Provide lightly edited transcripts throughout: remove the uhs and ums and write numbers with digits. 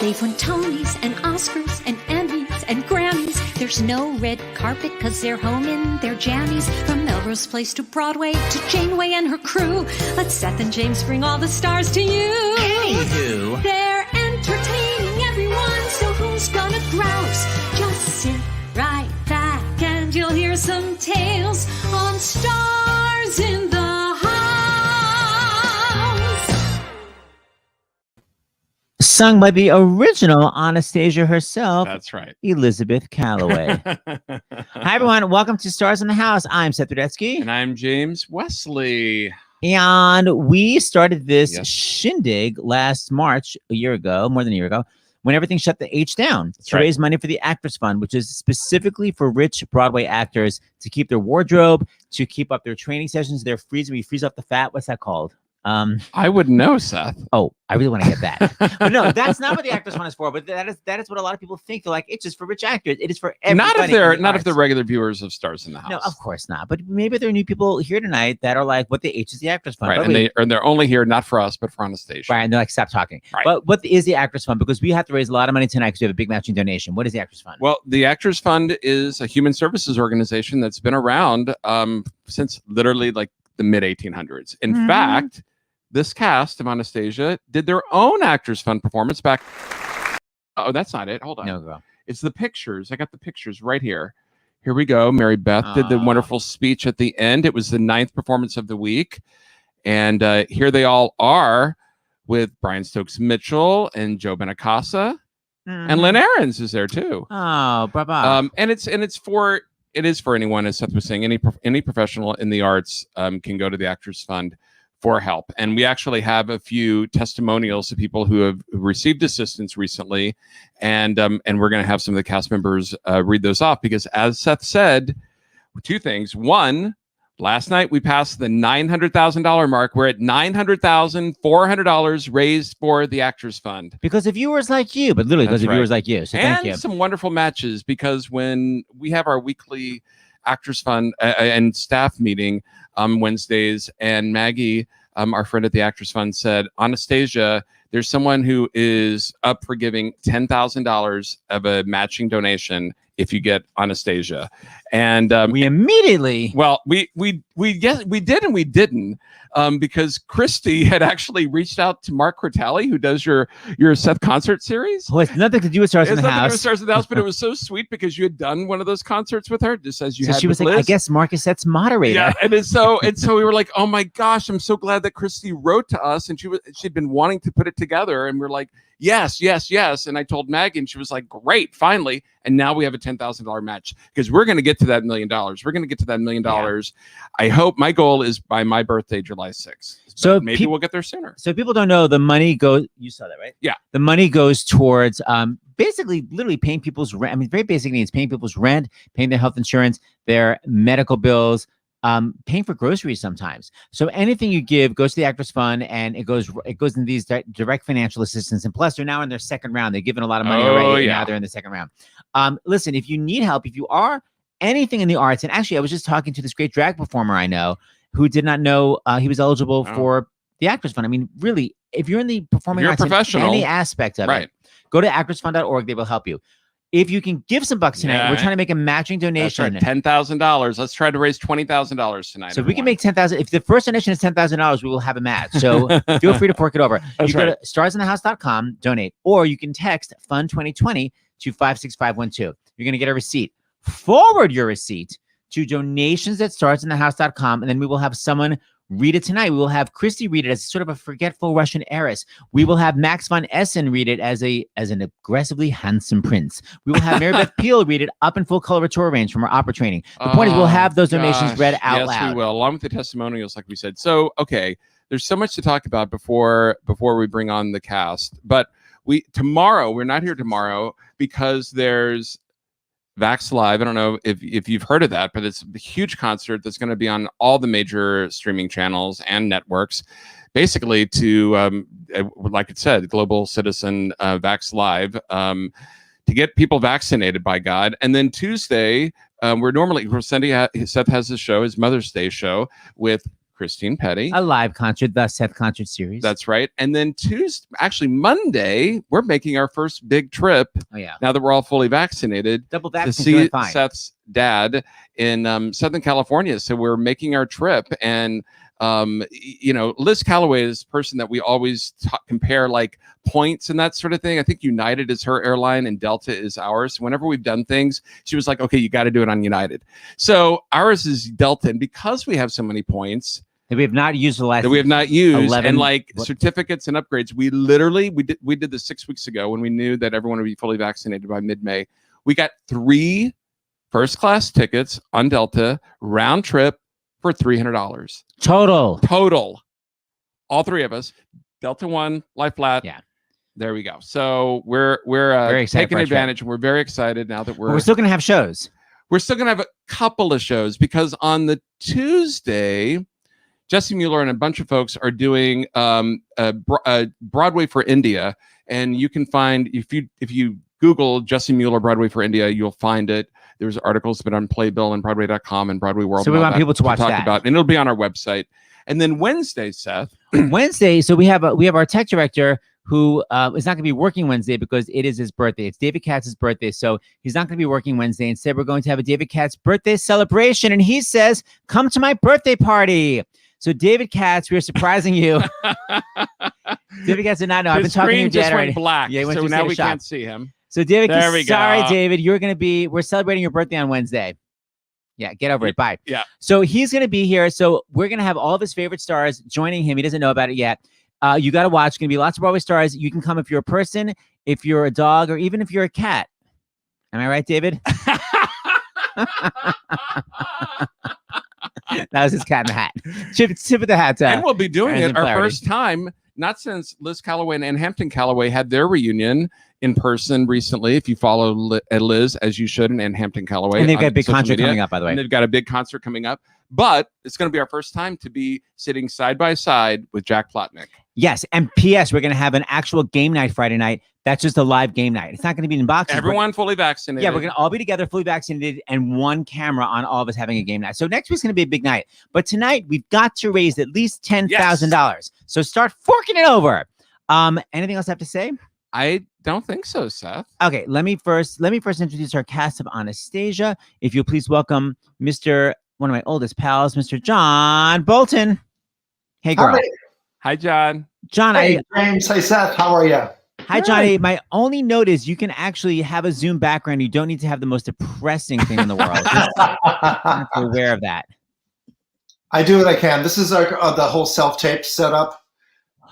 They've won Tonys and Oscars and Emmys and Grammys. There's no red carpet 'cause they're home in their jammies. From Melrose Place to Broadway to Janeway and her crew. Let Seth and James bring all the stars to you. Anywho. They're entertaining everyone, so who's gonna grouse? Just sit right back and you'll hear some tales on Stars in the Sung by the original Anastasia herself. That's right. Elizabeth Calloway. Hi, everyone. Welcome to Stars in the House. I'm Seth Rudetsky. And I'm James Wesley. And we started this shindig last March, a year ago, more than a year ago, when everything shut the H down to raise money for the Actors Fund, which is specifically for rich Broadway actors to keep their wardrobe, to keep up their training sessions, their freeze. We freeze off the fat. What's that called? I wouldn't know, Seth. Oh, I really want to get that. But no, that's not what the Actors Fund is for. But that is what a lot of people think. They're like, it's just for rich actors. It is for everybody. Not if they're regular viewers of Stars in the House. No, of course not. But maybe there are new people here tonight that are like, what the H is the Actors Fund. Right, and they're only here not for us, but for Anastasia. Right, and they're like, stop talking. Right. But what is the Actors Fund? Because we have to raise a lot of money tonight because we have a big matching donation. What is the Actors Fund? Well, the Actors Fund is a human services organization that's been around since literally like the mid 1800s. In fact, this cast of Anastasia did their own Actors Fund performance back. Oh, that's not it. Hold on. No, girl. It's the pictures. I got the pictures right here. Here we go. Mary Beth did the wonderful speech at the end. It was the 9th performance of the week. And here they all are with Brian Stokes Mitchell and Joe Benacasa. And Lynn Ahrens is there too. Oh, bravo. And it is for anyone, as Seth was saying, any professional in the arts can go to the Actors Fund for help. And we actually have a few testimonials of people who have received assistance recently. And we're going to have some of the cast members read those off because, as Seth said, two things. One, last night we passed the $900,000 mark. We're at $900,400 raised for the Actors Fund. Because of viewers like you, but literally because of viewers like you. So thank you. And some wonderful matches, because when we have our weekly Actors Fund and staff meeting Wednesdays, and Maggie, our friend at the Actors Fund, said, Anastasia, there's someone who is up for giving $10,000 of a matching donation if you get Anastasia. And we immediately, we did and we didn't, because Christy had actually reached out to Mark Cortali, who does your Seth concert series. Oh, it's nothing to do with Stars in the House. It's nothing to do with Stars in the House, but it was so sweet because you had done one of those concerts with her, just as you had. She was like, I guess Mark is Seth's moderator. Yeah, and so we were like, oh my gosh, I'm so glad that Christy wrote to us, and she'd been wanting to put it together, and we're like, yes. And I told Maggie, and she was like, great, finally. And now we have a $10,000 match because we're going to get to that $1 million. We're going to get to that $1 million. Yeah. I hope, my goal is by my birthday, July 6th. So maybe we'll get there sooner. So people don't know, the money goes, you saw that, right? Yeah. The money goes towards basically literally paying people's rent. I mean, very basic needs, paying people's rent, paying their health insurance, their medical bills, paying for groceries sometimes. So anything you give goes to the Actors Fund, and it goes into these direct financial assistance. And plus, they're now in their second round. They've given a lot of money already. Yeah. Now they're in the second round. Listen, if you need help, if you are anything in the arts, and actually, I was just talking to this great drag performer I know who did not know he was eligible for the Actors Fund. I mean, really, if you're in the performing arts, in any aspect of it, go to actorsfund.org. They will help you. If you can give some bucks tonight, we're trying to make a matching donation. That's right, $10,000. Let's try to raise $20,000 tonight. So we can make $10,000. If the first donation is $10,000, we will have a match. So feel free to fork it over. You go to starsinthehouse.com, donate, or you can text Fund 2020 to 56512. You're going to get a receipt. Forward your receipt to donations@starsinthehouse.com, and then we will have someone read it tonight. We will have Christy read it as sort of a forgetful Russian heiress. We will have Max von Essen read it as an aggressively handsome prince. We will have Mary Beth Peel read it up in full coloratura range from our opera training. The point is, we'll have those donations read out loud. Yes, we will, along with the testimonials, like we said. So, okay, there's so much to talk about before we bring on the cast. But we're not here tomorrow because there's Vax Live. I don't know if you've heard of that, but it's a huge concert that's going to be on all the major streaming channels and networks, basically to, like it said, Global Citizen Vax Live, to get people vaccinated, by God. And then Tuesday, Seth has his show, his Mother's Day show with Christine Petty. A live concert, the Seth concert series. That's right. And then Monday, we're making our first big trip. Oh yeah. Now that we're all fully vaccinated, Double to vaccinated. see Seth's dad in Southern California. So we're making our trip, and Liz Calloway is a person that we always compare like points and that sort of thing. I think United is her airline and Delta is ours. Whenever we've done things, she was like, okay, you got to do it on United. So ours is Delta. And because we have so many points that we have not used the last, 11, and like certificates and upgrades, we did this 6 weeks ago when we knew that everyone would be fully vaccinated by mid-May. We got 3 first-class tickets on Delta round trip for $300 total. All 3 of us, Delta One, lie flat. Yeah, there we go. So we're very taking advantage, and we're very excited now that we're still gonna have shows. We're still gonna have a couple of shows because on the Tuesday, Jesse Mueller and a bunch of folks are doing Broadway for India, and you can find if you Google Jesse Mueller Broadway for India, you'll find it. There's articles that on Playbill and Broadway.com and Broadway World. So we want people to watch that. And it'll be on our website. And then Wednesday, Seth. Wednesday, so we have our tech director who is not going to be working Wednesday because it is his birthday. It's David Katz's birthday, so he's not going to be working Wednesday. Instead, we're going to have a David Katz birthday celebration, and he says, "Come to my birthday party." So David Katz, we're surprising you. David Katz did not know. I've been talking to your dad already. Black. Yeah, so now we can't see him. So David, sorry, go. David, we're celebrating your birthday on Wednesday. Yeah, get over it. Bye. Yeah. So he's going to be here. So we're going to have all of his favorite stars joining him. He doesn't know about it yet. You got to watch. It's going to be lots of Broadway stars. You can come if you're a person, if you're a dog, or even if you're a cat. Am I right, David? That was his cat in the hat. Tip of the hat. And we'll be doing it our first time, not since Liz Calloway and Ann Hampton Calloway had their reunion in person recently. If you follow Liz, as you should, and Ann Hampton Calloway. And they've got a big concert coming up, by the way. And they've got a big concert coming up. But it's going to be our first time to be sitting side by side with Jack Plotnick. Yes. And P.S. We're going to have an actual game night Friday night. That's just a live game night. It's not going to be in boxes. Everyone fully vaccinated. Yeah, we're going to all be together, fully vaccinated, and one camera on all of us having a game night. So next week's going to be a big night. But tonight, we've got to raise at least $10,000. So start forking it over. Anything else I have to say? I don't think so, Seth. Okay, let me first introduce our cast of Anastasia. If you'll please welcome one of my oldest pals, Mr. John Bolton. Hey, girl. Hi, John. John, hey, James. Hey, Seth. How are you? Hi, Johnny. My only note is you can actually have a Zoom background. You don't need to have the most depressing thing in the world. Just aware of that. I do what I can. This is the whole self-tape setup,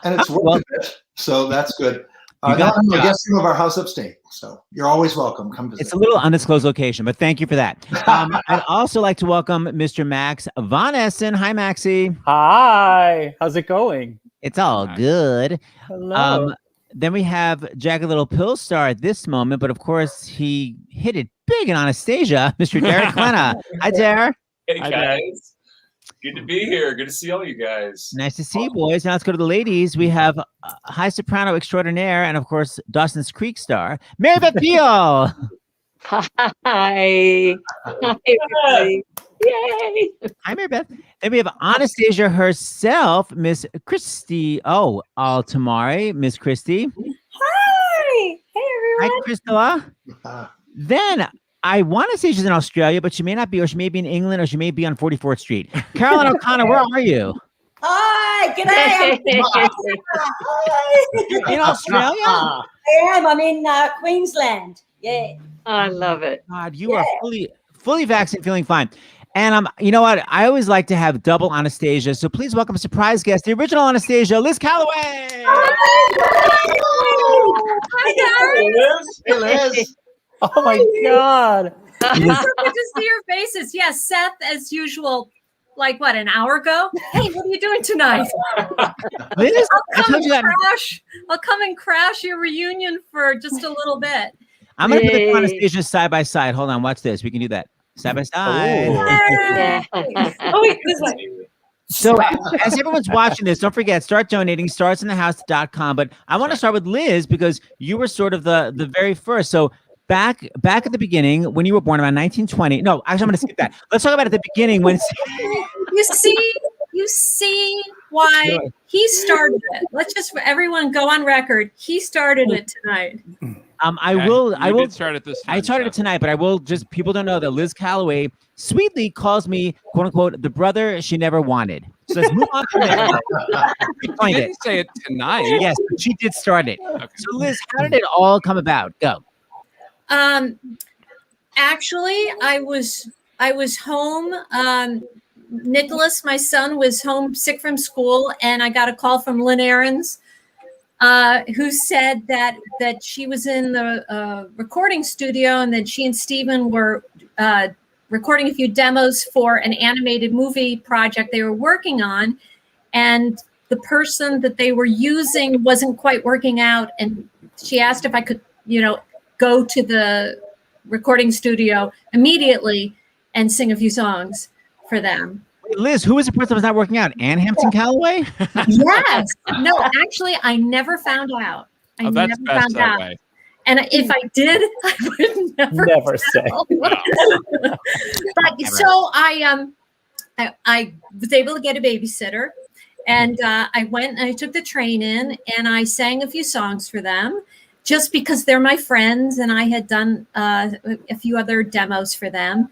and it's working it, so that's good. I'm a guest room of our house upstate, so you're always welcome. Come visit. It's a little undisclosed location, but thank you for that. I'd also like to welcome Mr. Max Von Essen. Hi, Maxie. Hi. How's it going? It's all good. Hello. Then we have Jack, a little pill star at this moment, but of course he hit it big in Anastasia, Mr. Derek Klena. Hi, Derek. Hey, guys. Good to be here. Good to see all you guys. Nice to see you, boys. Now let's go to the ladies. We have high soprano extraordinaire and, of course, Dawson's Creek star, Mary Beth Beal. Hi. Hi, everybody. Yay. Hi, Mary Beth. Then we have Anastasia herself, Miss Christy. Oh, Altamari, Miss Christy. Hi. Hey, everyone. Hi, Christella. Then I want to say she's in Australia, but she may not be, or she may be in England, or she may be on 44th Street. Caroline O'Connor, where are you? Hi. G'day. You're in Australia? I am. I'm in Queensland. Yeah. I love it. God, you are fully vaccinated, feeling fine. And you know what? I always like to have double Anastasia. So please welcome a surprise guest, the original Anastasia, Liz Calloway. Hi, guys. Hey, Liz. Oh my God. It's so good to see your faces. Yes, Seth, as usual, like what, an hour ago? Hey, what are you doing tonight? Liz, I'll come and crash your reunion for just a little bit. I'm going to put the Anastasia side by side. Hold on, watch this. We can do that. Side by side. Oh, wait, this way. So as everyone's watching this, don't forget, start donating, startsinthehouse.com. But I want to start with Liz because you were sort of the very first. So back at the beginning, when you were born around 1920. No, actually, I'm going to skip that. Let's talk about at the beginning when. You see why he started it? Let's just everyone go on record. He started it tonight. I will did start it this time. I started it tonight, but I will just people don't know that Liz Calloway sweetly calls me quote unquote the brother she never wanted. So let's move on from there. You didn't say it tonight. Yes, but she did start it. Okay. So Liz, how did it all come about? Go. Actually, I was home. Nicholas, my son, was home sick from school, and I got a call from Lynn Ahrens, who said that she was in the recording studio and that she and Stephen were recording a few demos for an animated movie project they were working on, and the person that they were using wasn't quite working out, and she asked if I could, go to the recording studio immediately and sing a few songs for them. Liz, who was the person that was not working out? Ann Hampton Calloway? Yes. No, actually, I never found out. I never found out. Way. And if I did, I would never say. But so I was able to get a babysitter, and I went and I took the train in, and I sang a few songs for them, just because they're my friends, and I had done a few other demos for them,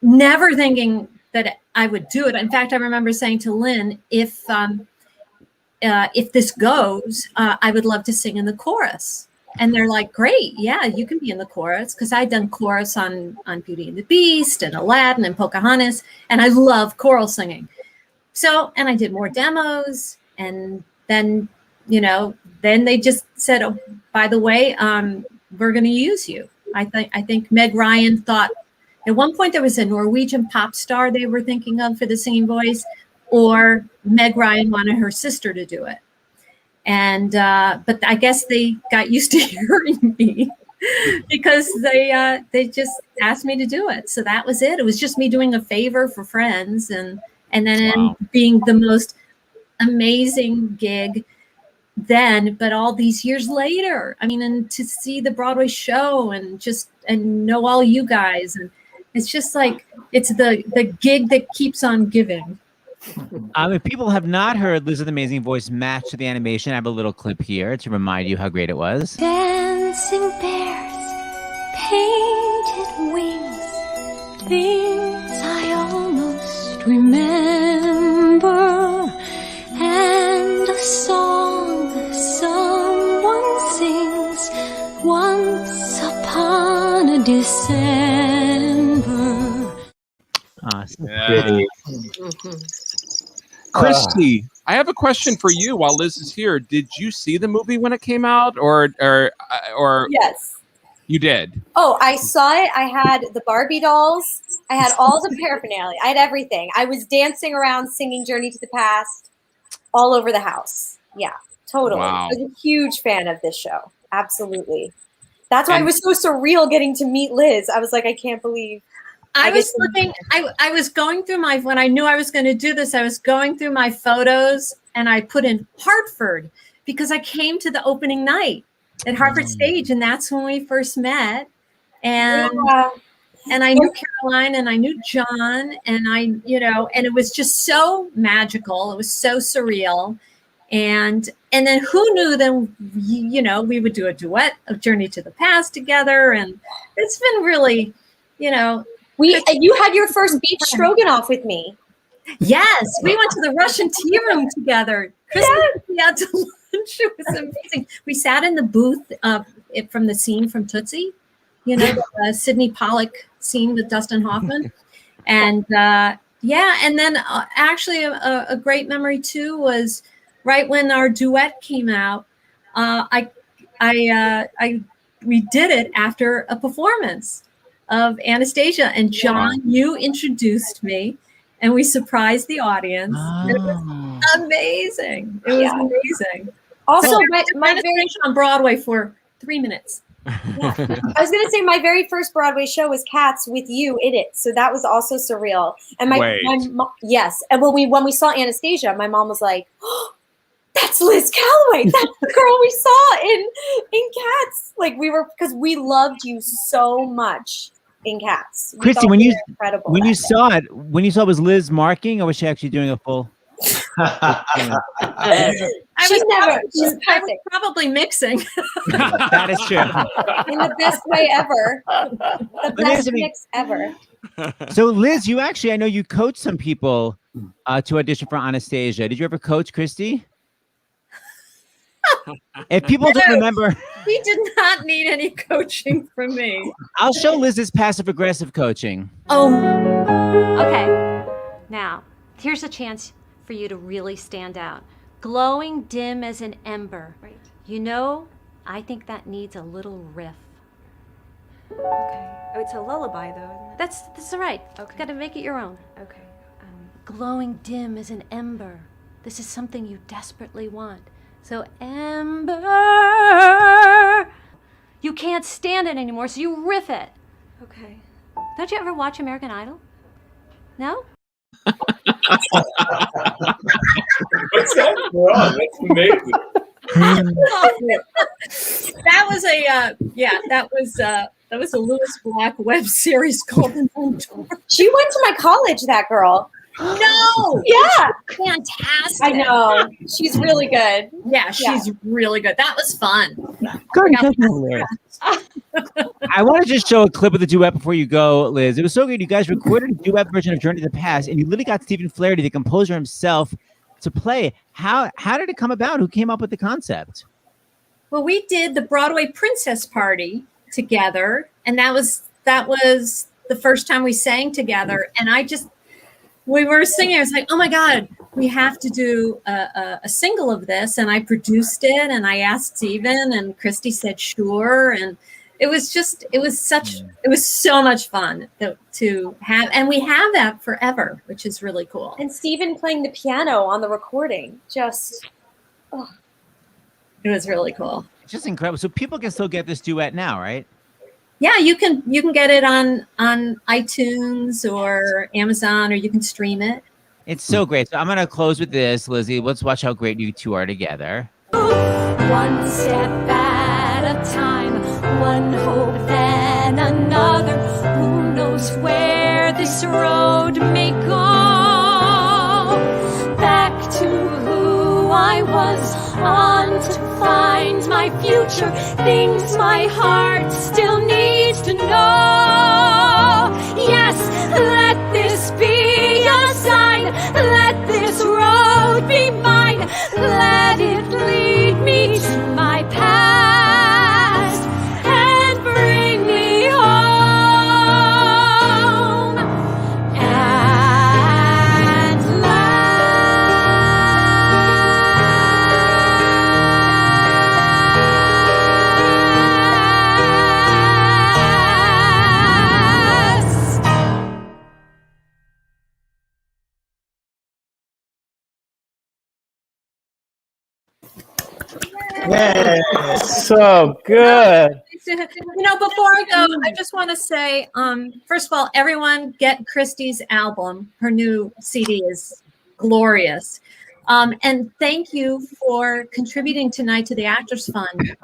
never thinking that I would do it. In fact, I remember saying to Lynn, if this goes, I would love to sing in the chorus. And they're like, great, yeah, you can be in the chorus, because I'd done chorus on Beauty and the Beast and Aladdin and Pocahontas, and I love choral singing. So, and I did more demos, and then, then they just said, oh, by the way, we're going to use you. I think Meg Ryan thought, at one point there was a Norwegian pop star they were thinking of for the singing voice, or Meg Ryan wanted her sister to do it. And but I guess they got used to hearing me because they just asked me to do it. So that was it. It was just me doing a favor for friends, and then being the most amazing gig then. But all these years later, I mean, and to see the Broadway show and know all you guys, and it's just like it's the gig that keeps on giving. If people have not heard Liz's amazing voice matched to the animation, I have a little clip here to remind you how great it was. Dancing bears, painted wings, things I almost remember, and a song someone sings once upon a December. Pretty. Christy, I have a question for you while Liz is here. Did you see the movie when it came out, or Yes. You did? Oh, I saw it. I had the Barbie dolls. I had all the paraphernalia. I had everything. I was dancing around singing Journey to the Past all over the house. Yeah, totally. Wow. I was a huge fan of this show. Absolutely. That's why it was so surreal getting to meet Liz. I was like, I can't believe. I was going through when I knew I was going to do this, I was going through my photos, and I put in Hartford because I came to the opening night at Hartford Stage, and that's when we first met. And and I knew Caroline, and I knew John, and and it was just so magical. It was so surreal. And then who knew then, we would do a duet of Journey to the Past together. And it's been really, you had your first beef stroganoff with me. Yes, we went to the Russian tea room together. Christmas, we had to lunch. It was amazing. We sat in the booth from the scene from Tootsie, the Sidney Pollack scene with Dustin Hoffman, and and then actually a great memory too was right when our duet came out. We did it after a performance of Anastasia, and John, you introduced me, and we surprised the audience. It was amazing. It was amazing. Also, my very on Broadway for 3 minutes. I was going to say my very first Broadway show was Cats with you in it, so that was also surreal. And my yes, and when we saw Anastasia, my mom was like, oh, "That's Liz Calloway. That's the girl we saw in Cats." Like because we loved you so much in Cats. Christy, when you saw it, was Liz marking, or was she actually doing a full? She's probably mixing. That is true. in the best way ever. The best mix ever. So, Liz, you actually, I know you coached some people to audition for Anastasia. Did you ever coach Christy? If people don't remember, He did not need any coaching from me. I'll show Liz's passive-aggressive coaching. Oh. Okay. Now, here's a chance for you to really stand out. Glowing dim as an ember. Right. You know, I think that needs a little riff. Okay. Oh, it's a lullaby, though, isn't it? That's all right. Okay. Got to make it your own. Okay. Glowing dim as an ember. This is something you desperately want. So, ember. You can't stand it anymore, so you riff it. Okay. Don't you ever watch American Idol? No? What's that from? That's amazing. That was a Lewis Black web series called The Mentor. She went to my college, that girl. No. Yeah. Fantastic. I know. She's really good. Yeah, she's really good. That was fun. I want to just show a clip of the duet before you go, Liz. It was so good. You guys recorded a duet version of Journey to the Past, and you literally got Stephen Flaherty, the composer himself, to play. How did it come about? Who came up with the concept? Well, we did the Broadway Princess Party together, and that was the first time we sang together. And we were singing. I was like, oh my God, we have to do a single of this. And I produced it, and I asked Stephen, and Christy said sure. And it was so much fun to have, and we have that forever, which is really cool. And Stephen playing the piano on the recording, it was really cool. It's just incredible. So people can still get this duet now, right? Yeah, you can get it on iTunes or Amazon, or you can stream it. It's so great. So I'm going to close with this, Lizzie. Let's watch how great you two are together. One step at a time, one hope then another. Who knows where this road may go? Back to who I was, on to find my future. Things my heart still needs to know. Yes, let this be a sign. Let this road be mine. Let it lead me to my past and bring me home at last. Yeah, so good. Before I go, I just want to say, first of all, everyone get Christy's album. Her new CD is glorious. And thank you for contributing tonight to the Actors Fund.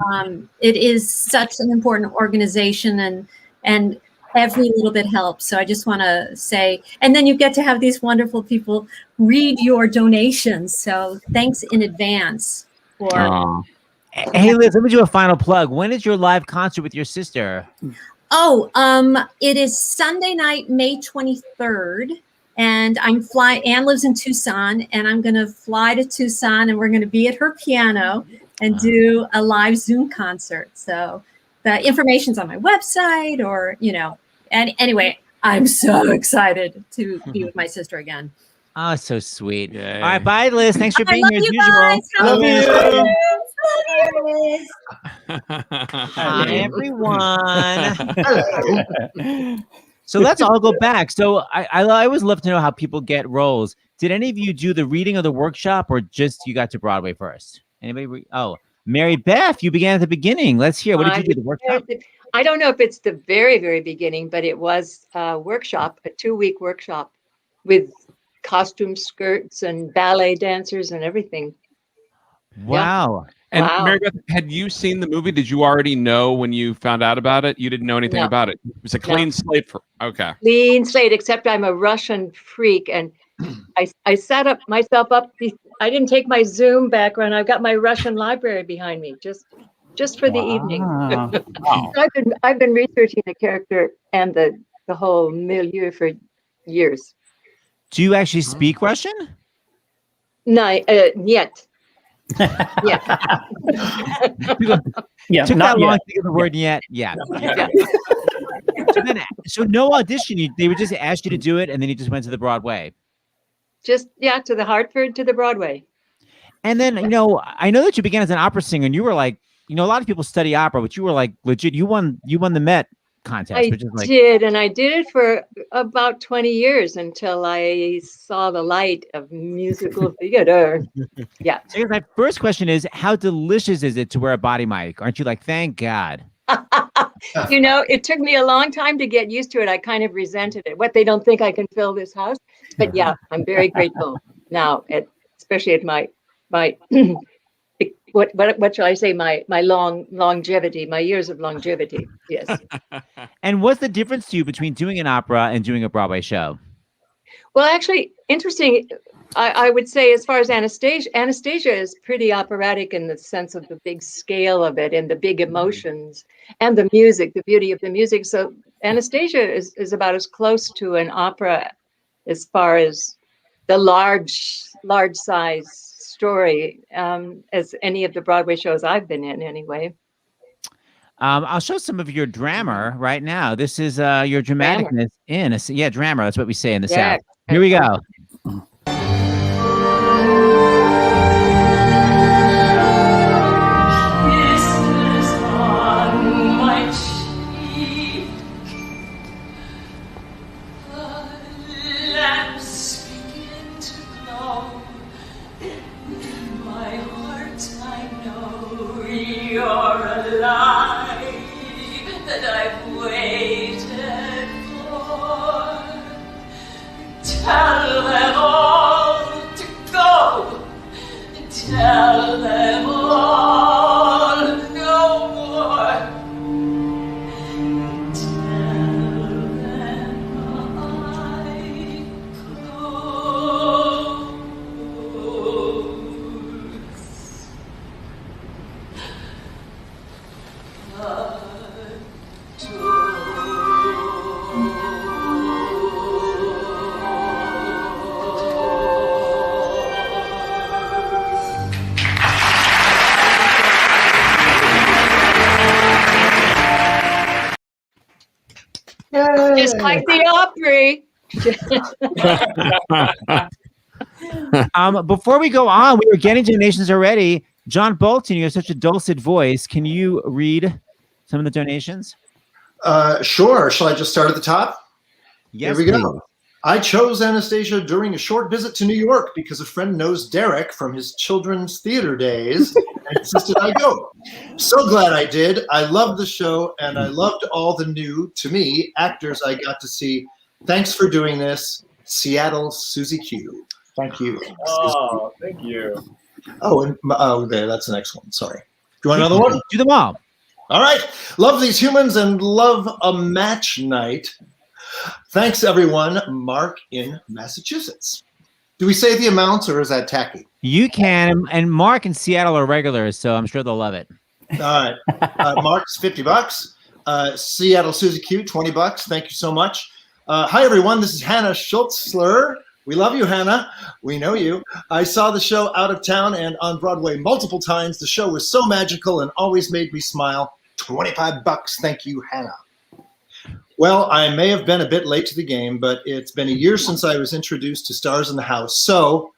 It is such an important organization, and every little bit helps. So I just want to say, and then you get to have these wonderful people read your donations. So thanks in advance for. Hey, Liz, let me do a final plug. When is your live concert with your sister? Oh, it is Sunday night, May 23rd. And Anne lives in Tucson, and I'm going to fly to Tucson, and we're going to be at her piano and do a live Zoom concert. So the information's on my website, and anyway, I'm so excited to be with my sister again. Oh, so sweet. Yay. All right, bye, Liz. Thanks for being here as usual. Guys. Love you. Hi, everyone. So let's all go back. So I always love to know how people get roles. Did any of you do the reading of the workshop, or just you got to Broadway first? Anybody? Mary Beth, you began at the beginning. Let's hear. What did you do? The workshop? I don't know if it's the very, very beginning, but it was a workshop, a 2-week workshop with costume skirts and ballet dancers and everything. Wow. Yeah. And Wow. Mary Beth, had you seen the movie? Did you already know when you found out about it? You didn't know anything No. about it. It was a clean slate for. Okay. Clean slate, except I'm a Russian freak, and I set up myself up. I didn't take my Zoom background. I've got my Russian library behind me, just for the evening. Wow. So I've been researching the character and the whole milieu for years. Do you actually speak Russian? No, yet. Yeah. Yeah, Took not that long yet. to think of the word yet. Yeah. So no audition. They would just ask you to do it, and then you just went to the Broadway. To the Hartford, to the Broadway. And then, I know that you began as an opera singer, and you were like, a lot of people study opera, but you were like legit. You won the Met contest, I which is like did, and I did it for about 20 years until I saw the light of musical theater. Yeah. So I guess my first question is, how delicious is it to wear a body mic? Aren't you like, thank God? It took me a long time to get used to it. I kind of resented it. What, they don't think I can fill this house? But yeah, I'm very grateful now, especially at my what shall I say? My longevity, my years of longevity. Yes. And what's the difference to you between doing an opera and doing a Broadway show? Well, actually, interesting. I would say, as far as Anastasia is pretty operatic in the sense of the big scale of it and the big emotions and the music, the beauty of the music. So Anastasia is about as close to an opera as far as the large size story as any of the Broadway shows I've been in, anyway. I'll show some of your drama right now. This is your dramaticness drama. That's what we say in the South. Here we go. You're alive, that I've waited for. Tell them all to go. Tell them all no more. Tell them I close. Just like the Opry. Before we go on, we were getting donations already. John Bolton, you have such a dulcet voice. Can you read some of the donations? Sure. Shall I just start at the top? Yes, Here we go. please. I chose Anastasia during a short visit to New York because a friend knows Derek from his children's theater days and insisted I go. So glad I did. I loved the show and I loved all the new, to me, actors I got to see. Thanks for doing this. Seattle, Susie Q. Thank you. Oh, thank you. Oh, and there, that's the next one. Sorry. Do you want another one? Do them all. All right. Love these humans and love a match night. Thanks, everyone. Mark in Massachusetts. Do we say the amounts or is that tacky? You can, and Mark in Seattle are regulars, so I'm sure they'll love it. All right. Mark's $50. Seattle Susie Q, $20. Thank you so much. Hi, everyone. This is Hannah Schultzler. We love you, Hannah. We know you. I saw the show out of town and on Broadway multiple times. The show was so magical and always made me smile. $25. Thank you, Hannah. Well, I may have been a bit late to the game, but it's been a year since I was introduced to Stars in the House. So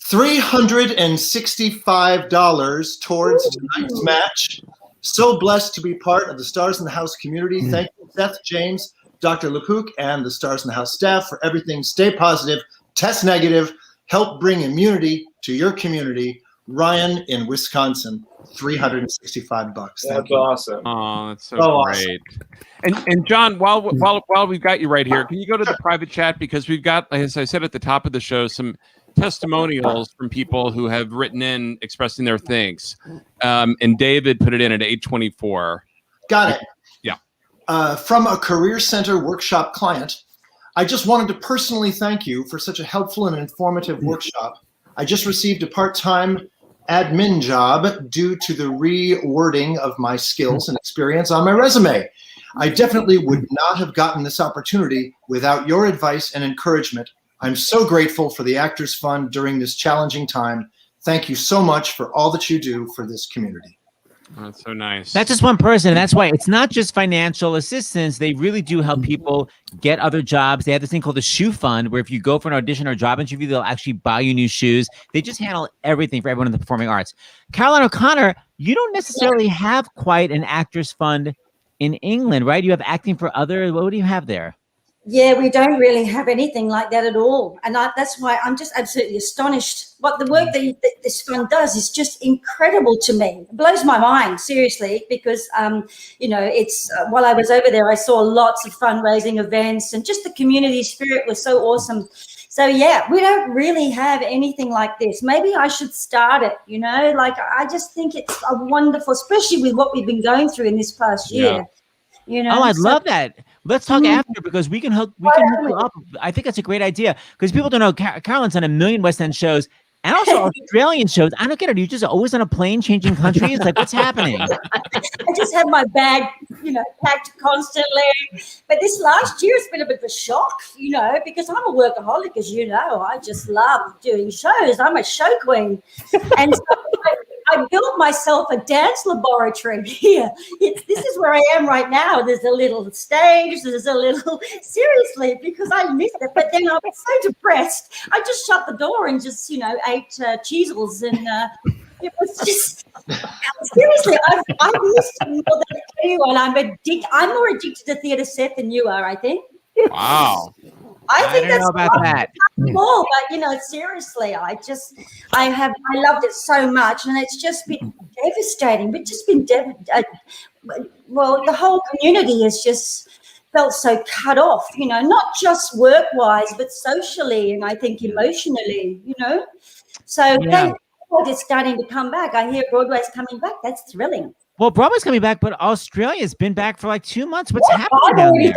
$365 towards tonight's match. So blessed to be part of the Stars in the House community. Thank you, Seth, James, Dr. LaPook, and the Stars in the House staff for everything. Stay positive, test negative, help bring immunity to your community. Ryan in Wisconsin, $365. That's awesome. Oh, that's so awesome. great. And John, while we've got you right here, can you go to the private chat, because we've got, as I said at the top of the show, some testimonials from people who have written in expressing their thanks. And David put it in at 8:24. Got it. Yeah. From a Career Center workshop client, I just wanted to personally thank you for such a helpful and informative workshop. I just received a part-time admin job due to the rewording of my skills and experience on my resume. I definitely would not have gotten this opportunity without your advice and encouragement. I'm so grateful for the Actors Fund during this challenging time. Thank you so much for all that you do for this community. Oh, that's so nice. That's just one person. And that's why it's not just financial assistance. They really do help people get other jobs. They have this thing called the Shoe Fund, where if you go for an audition or a job interview, they'll actually buy you new shoes. They just handle everything for everyone in the performing arts. Caroline O'Connor, you don't necessarily have quite an Actors Fund in England, right? You have acting for other. What do you have there? Yeah, we don't really have anything like that at all. And that's why I'm just absolutely astonished. What the work that this fund does is just incredible to me. It blows my mind, seriously, because, it's while I was over there, I saw lots of fundraising events and just the community spirit was so awesome. So, yeah, we don't really have anything like this. Maybe I should start it, I just think it's a wonderful, especially with what we've been going through in this past year. Oh, I'd love that. Let's talk after, because we can hook you up. I think that's a great idea, because people don't know Caroline's on a million West End shows and also Australian shows. I don't get it. Are you just always on a plane changing countries? Like, what's happening? I just have my bag, packed constantly. But this last year has been a bit of a shock, because I'm a workaholic, as you know. I just love doing shows. I'm a show queen. And so I built myself a dance laboratory here. This is where I am right now. There's a little stage. There's a little, seriously, because I missed it. But then I was so depressed. I just shut the door and just, ate cheesels. And it was just, seriously, I've missed it more than anyone. I'm more addicted to theatre, Seth, than you are, I think. Wow. I think don't know about that. Cool, but seriously, I loved it so much, and it's just been devastating. But just been well, the whole community has just felt so cut off. Not just work-wise, but socially, and I think emotionally. So thank God it's starting to come back. I hear Broadway's coming back. That's thrilling. Well, Broadway's coming back, but Australia's been back for like 2 months. What's happening down there?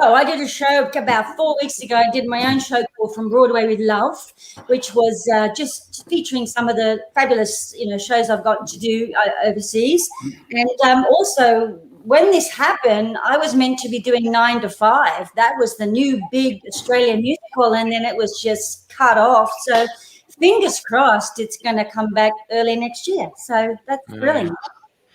I did a show about 4 weeks ago. I did my own show called From Broadway with Love, which was just featuring some of the fabulous, shows I've got to do overseas. And also, when this happened, I was meant to be doing 9 to 5. That was the new big Australian musical, and then it was just cut off. So fingers crossed it's going to come back early next year. So that's brilliant.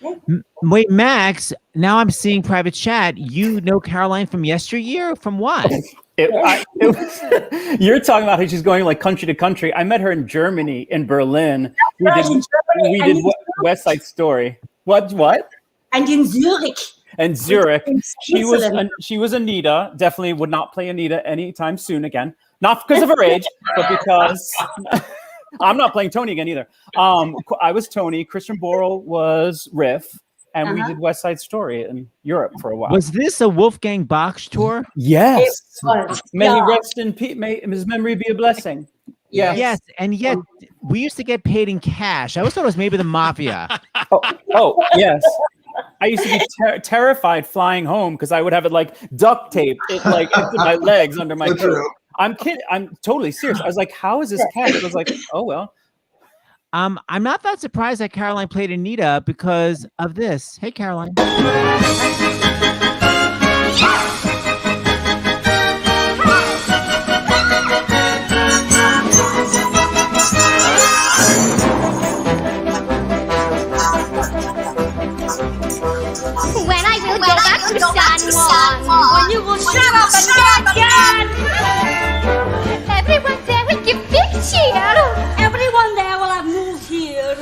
Yeah. Wait, Max, now I'm seeing private chat. You know Caroline from yesteryear? From what? You're talking about how she's going like country to country. I met her in Germany, in Berlin. We did West Side Story. What? And in Zurich. And Zurich. She was Anita. Definitely would not play Anita anytime soon again. Not because of her age, but because... I'm not playing Tony again either. I was Tony. Christian Borle was Riff, and we did West Side Story in Europe for a while. Was this a Wolfgang Bach tour? Yes. May he rest in peace. May his memory be a blessing. Yes, and yet we used to get paid in cash. I always thought it was maybe the mafia. Oh yes. I used to be terrified flying home because I would have it like duct taped into my legs under my coat. I'm kidding. I'm totally serious. I was like, how is this cash? I was like, oh, well. I'm not that surprised that Caroline played Anita because of this. Hey, Caroline. When I will go back to San Juan, when you will shut up and get everyone there will give big cheer. Everyone there will have moved here.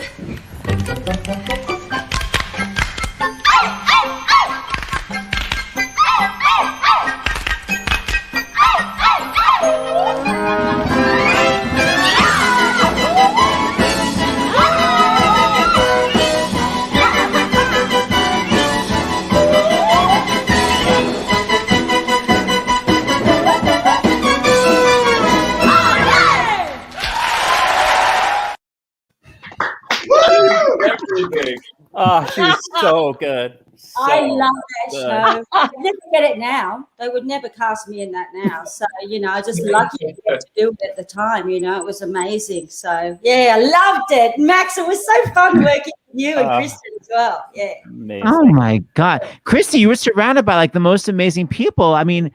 Oh, she was so good. I love that show. I'd never get it now. They would never cast me in that now. So, I just lucky to get to do it at the time. It was amazing. So, yeah, I loved it. Max, it was so fun working with you and Kristen as well. Yeah. Amazing. Oh my God. Christy, you were surrounded by like the most amazing people. I mean,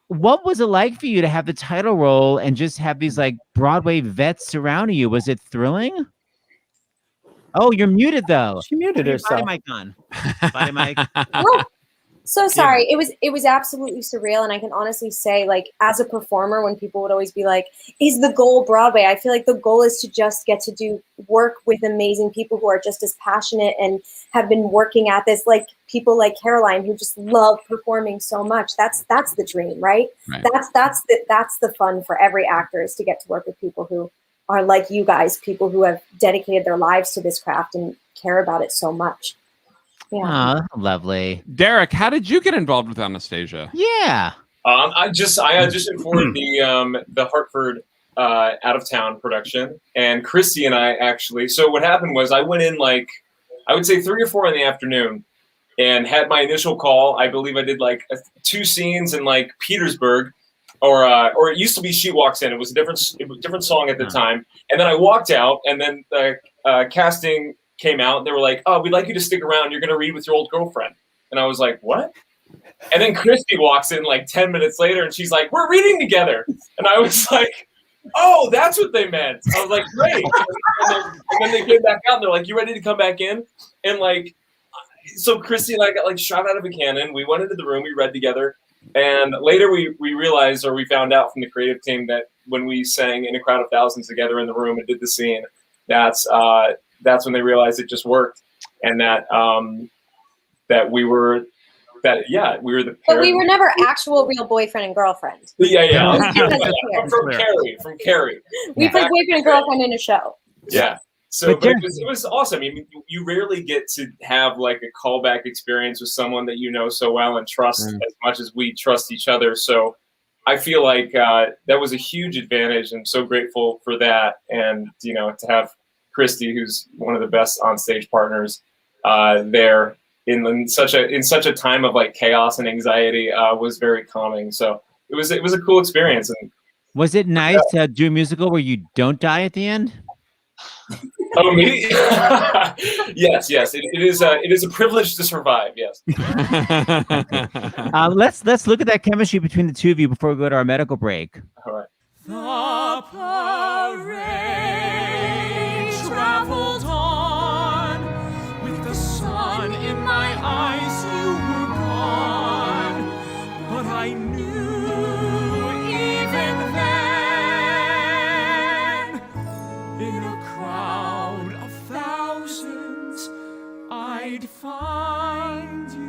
what was it like for you to have the title role and just have these like Broadway vets surrounding you? Was it thrilling? Oh, you're muted though. She muted herself. Body mic on. Body mic. So sorry. It was absolutely surreal. And I can honestly say, like, as a performer, when people would always be like, is the goal Broadway? I feel like the goal is to just get to do work with amazing people who are just as passionate and have been working at this, like people like Caroline, who just love performing so much. That's the dream, right? That's the fun for every actor, is to get to work with people who are like you guys, people who have dedicated their lives to this craft and care about it so much. Yeah. Oh, lovely. Derek, how did you get involved with Anastasia? Yeah. I auditioned for the Hartford out of town production, and Christy and I actually. So what happened was I went in like I would say 3 or 4 in the afternoon, and had my initial call. I believe I did like 2 scenes in like Petersburg, or it used to be She Walks In. It was a different song at the time, and then I walked out, and then the casting came out, and they were like, "Oh, we'd like you to stick around. You're going to read with your old girlfriend." And I was like, "What?" And then Christy walks in like 10 minutes later, and she's like, "We're reading together." And I was like, "Oh, that's what they meant." I was like, "Great." And then they came back out, and they're like, "You ready to come back in?" And like, so Christy and I got like shot out of a cannon. We went into the room, we read together, and later we realized, or we found out from the creative team, that when we sang In a Crowd of Thousands together in the room and did the scene, that's when they realized it just worked, and that we were the pair. But we were never actual real boyfriend and girlfriend. Yeah. From Carrie. We played boyfriend and girlfriend in a show. Yeah. So but it was awesome. I mean, you rarely get to have like a callback experience with someone that you know so well and trust as much as we trust each other. So I feel like that was a huge advantage, and so grateful for that. And to have Christy, who's one of the best onstage partners, there in such a time of like chaos and anxiety, was very calming. So it was a cool experience. And was it nice to do a musical where you don't die at the end? Oh, me? Yes. It is a privilege to survive. Yes. Let's look at that chemistry between the two of you before we go to our medical break. All right. The parade traveled on with the sun in my eyes. You were gone, but I knew even then, in a crowd of thousands, I'd find you.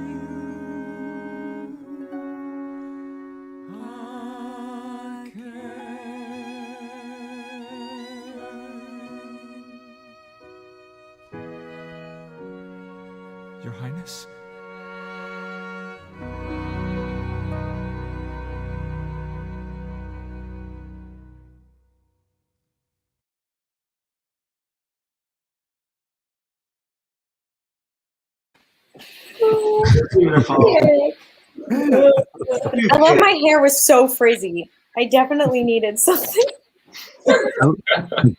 Your Highness? I love my hair was so frizzy. I definitely needed something.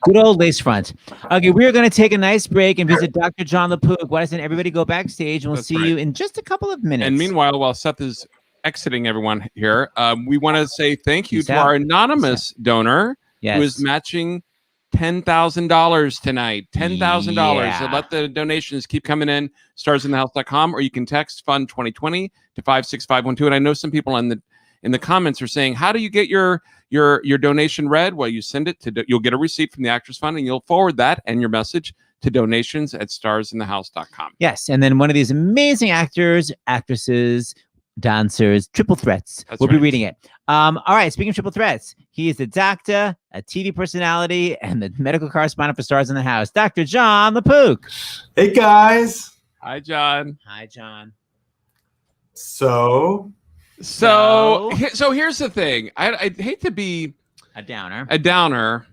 Good old lace front. Okay, we are going to take a nice break and visit Dr. Jon LaPook. Why doesn't everybody go backstage, and we'll see you in just a couple of minutes. And meanwhile, while Seth is exiting everyone here, we want to say thank you to our anonymous donor who is matching $10,000 tonight. $10,000. So let the donations keep coming in. StarsInTheHouse.com, or you can text Fund 2020 to 56512. And I know some people in the comments are saying, how do you get your donation read? Well, you send it to, you'll get a receipt from the Actors Fund, and you'll forward that and your message to donations@StarsInTheHouse.com. Yes, and then one of these amazing actors, actresses, dancers, triple threats. We'll be reading it. All right, speaking of triple threats, he is a doctor, a TV personality, and the medical correspondent for Stars in the House, Dr. Jon LaPook. Hey, guys. Hi, John. Hi, John. So here's the thing. I hate to be a downer,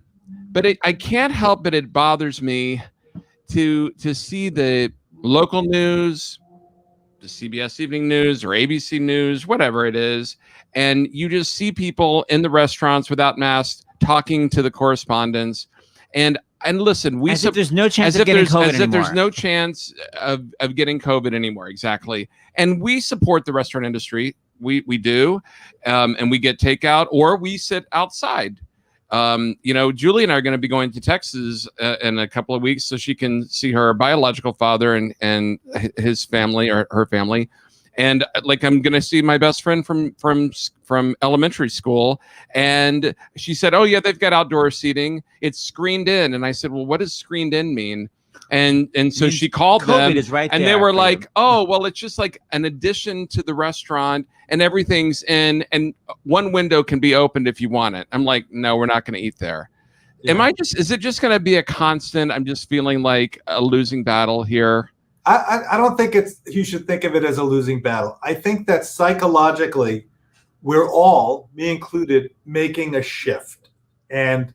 but I can't help but it bothers me to see the local news, the CBS Evening News or ABC News, whatever it is, and you just see people in the restaurants without masks talking to the correspondents. And listen, as if there's no chance of getting COVID anymore. As if there's no chance of getting COVID anymore. Exactly. And we support the restaurant industry. We do. And we get takeout or we sit outside. Julie and I are going to be going to Texas in a couple of weeks so she can see her biological father and his family or her family. And like, I'm going to see my best friend from elementary school. And she said, oh yeah, they've got outdoor seating. It's screened in. And I said, well, what does screened in mean? And so she called COVID them is right and there they were for like, you. oh, well, it's just like an addition to the restaurant and everything's in and one window can be opened if you want it. I'm like, no, we're not going to eat there. Yeah. Is it just going to be a constant? I'm just feeling like a losing battle here. I don't think you should think of it as a losing battle. I think that psychologically, we're all, me included, making a shift. And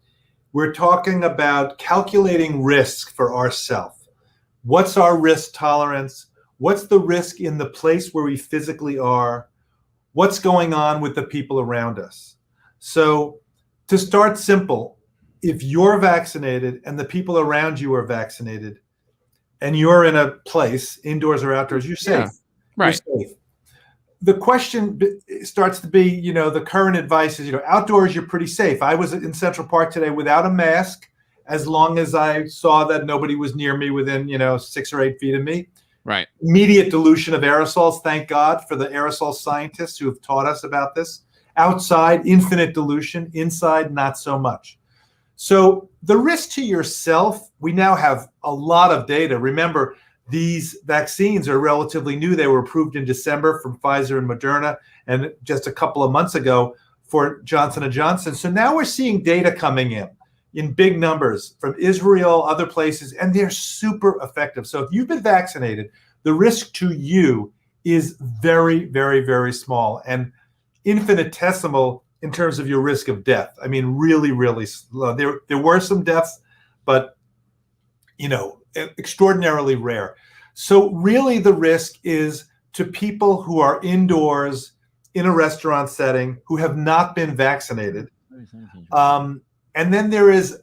we're talking about calculating risk for ourselves. What's our risk tolerance? What's the risk in the place where we physically are? What's going on with the people around us? So to start simple, if you're vaccinated and the people around you are vaccinated, and you're in a place, indoors or outdoors, you're safe. Yeah, right. You're safe. The question starts to be, the current advice is, outdoors, you're pretty safe. I was in Central Park today without a mask, as long as I saw that nobody was near me within, 6 or 8 feet of me. Right. Immediate dilution of aerosols. Thank God for the aerosol scientists who have taught us about this. Outside, infinite dilution. Inside, not so much. So the risk to yourself, we now have a lot of data. Remember, these vaccines are relatively new. They were approved in December from Pfizer and Moderna, and just a couple of months ago for Johnson & Johnson. So now we're seeing data coming in big numbers from Israel, other places, and they're super effective. So if you've been vaccinated, the risk to you is very, very, very small and infinitesimal in terms of your risk of death. I mean, really, really slow. There were some deaths, but, extraordinarily rare. So really the risk is to people who are indoors in a restaurant setting who have not been vaccinated. And then there is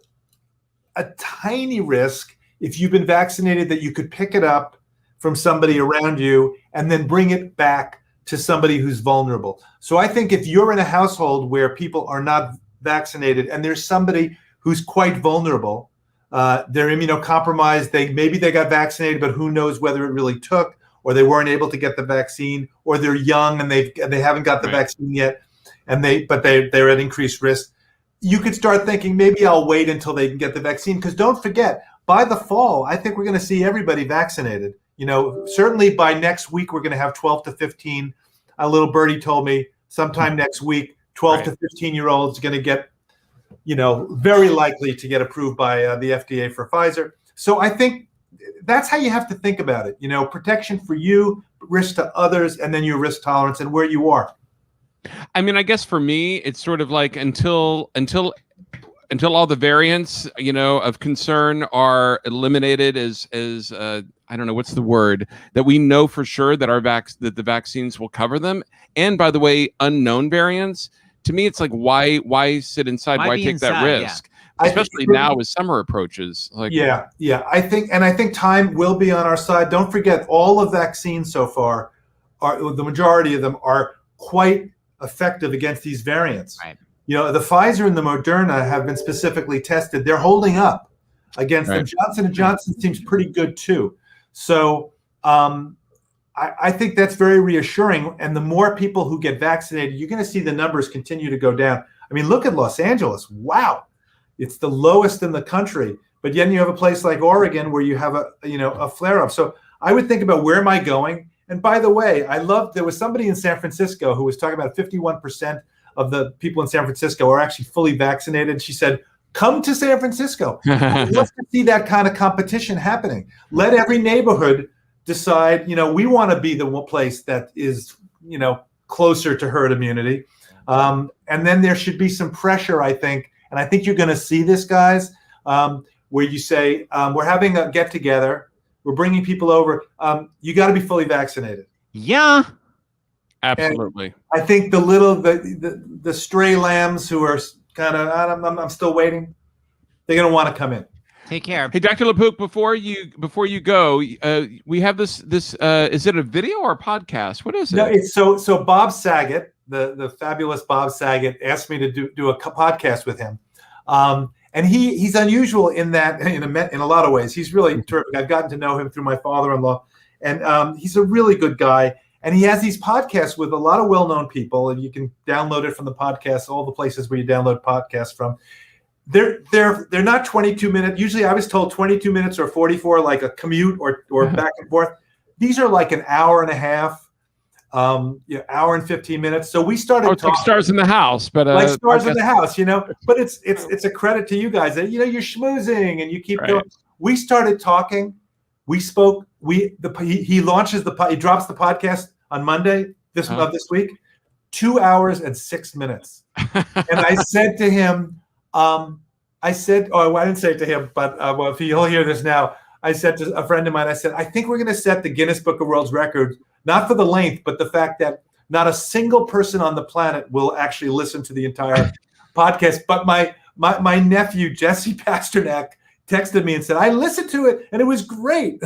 a tiny risk if you've been vaccinated that you could pick it up from somebody around you and then bring it back to somebody who's vulnerable. So I think if you're in a household where people are not vaccinated and there's somebody who's quite vulnerable, they're immunocompromised, maybe they got vaccinated, but who knows whether it really took, or they weren't able to get the vaccine, or they're young and they haven't got the vaccine yet, but they're at increased risk. You could start thinking, maybe I'll wait until they can get the vaccine, because don't forget, by the fall, I think we're going to see everybody vaccinated. Certainly by next week, we're going to have 12 to 15. A little birdie told me sometime next week, 12 to 15-year-olds going to get, very likely to get approved by the FDA for Pfizer. So I think that's how you have to think about it. Protection for you, risk to others, and then your risk tolerance and where you are. I mean, I guess for me, it's sort of like until all the variants, of concern are eliminated as I don't know, what's the word, that we know for sure that that the vaccines will cover them. And by the way, unknown variants, to me, it's like, why sit inside? Why take that risk? Yeah. Especially now as summer approaches. Yeah. I think time will be on our side. Don't forget, all of vaccines so far the majority of them are quite effective against these variants. Right. The Pfizer and the Moderna have been specifically tested. They're holding up against them. Johnson & Johnson seems pretty good too. So I think that's very reassuring. And the more people who get vaccinated, you're going to see the numbers continue to go down. I mean, look at Los Angeles. Wow. It's the lowest in the country. But yet you have a place like Oregon where you have a flare-up. So I would think about, where am I going? And by the way, there was somebody in San Francisco who was talking about 51% of the people in San Francisco are actually fully vaccinated. She said, come to San Francisco. Let's see that kind of competition happening. Let every neighborhood decide, we want to be the place that is, closer to herd immunity. And then there should be some pressure, I think. And I think you're going to see this, guys, where you say, we're having a get together. We're bringing people over. You got to be fully vaccinated. Yeah. Absolutely. And I think the stray lambs who are kind of I'm still waiting. They're going to want to come in. Take care. Hey, Dr. LaPook, before you go, we have this is it a video or a podcast? What is it? No, it's so Bob Saget, the fabulous Bob Saget, asked me to do a podcast with him. And he's unusual in that in a lot of ways. He's really terrific. I've gotten to know him through my father-in-law, and he's a really good guy. And he has these podcasts with a lot of well-known people, and you can download it from the podcast, all the places where you download podcasts from. They're not 22 minutes. Usually I was told 22 minutes or 44, like a commute or back and forth. These are like an hour and a half, hour and 15 minutes. So we started talking. Like Stars in the House, but like Stars in the House, but it's a credit to you guys that, you're schmoozing and you keep going. We started talking. We spoke. He drops the podcast on Monday of this week, 2 hours and 6 minutes. And I said to him, I didn't say it to him, but well, if he'll hear this now, I said to a friend of mine, I said, I think we're going to set the Guinness Book of World Records, not for the length, but the fact that not a single person on the planet will actually listen to the entire podcast. But my nephew, Jesse Pasternak, texted me and said, I listened to it and it was great.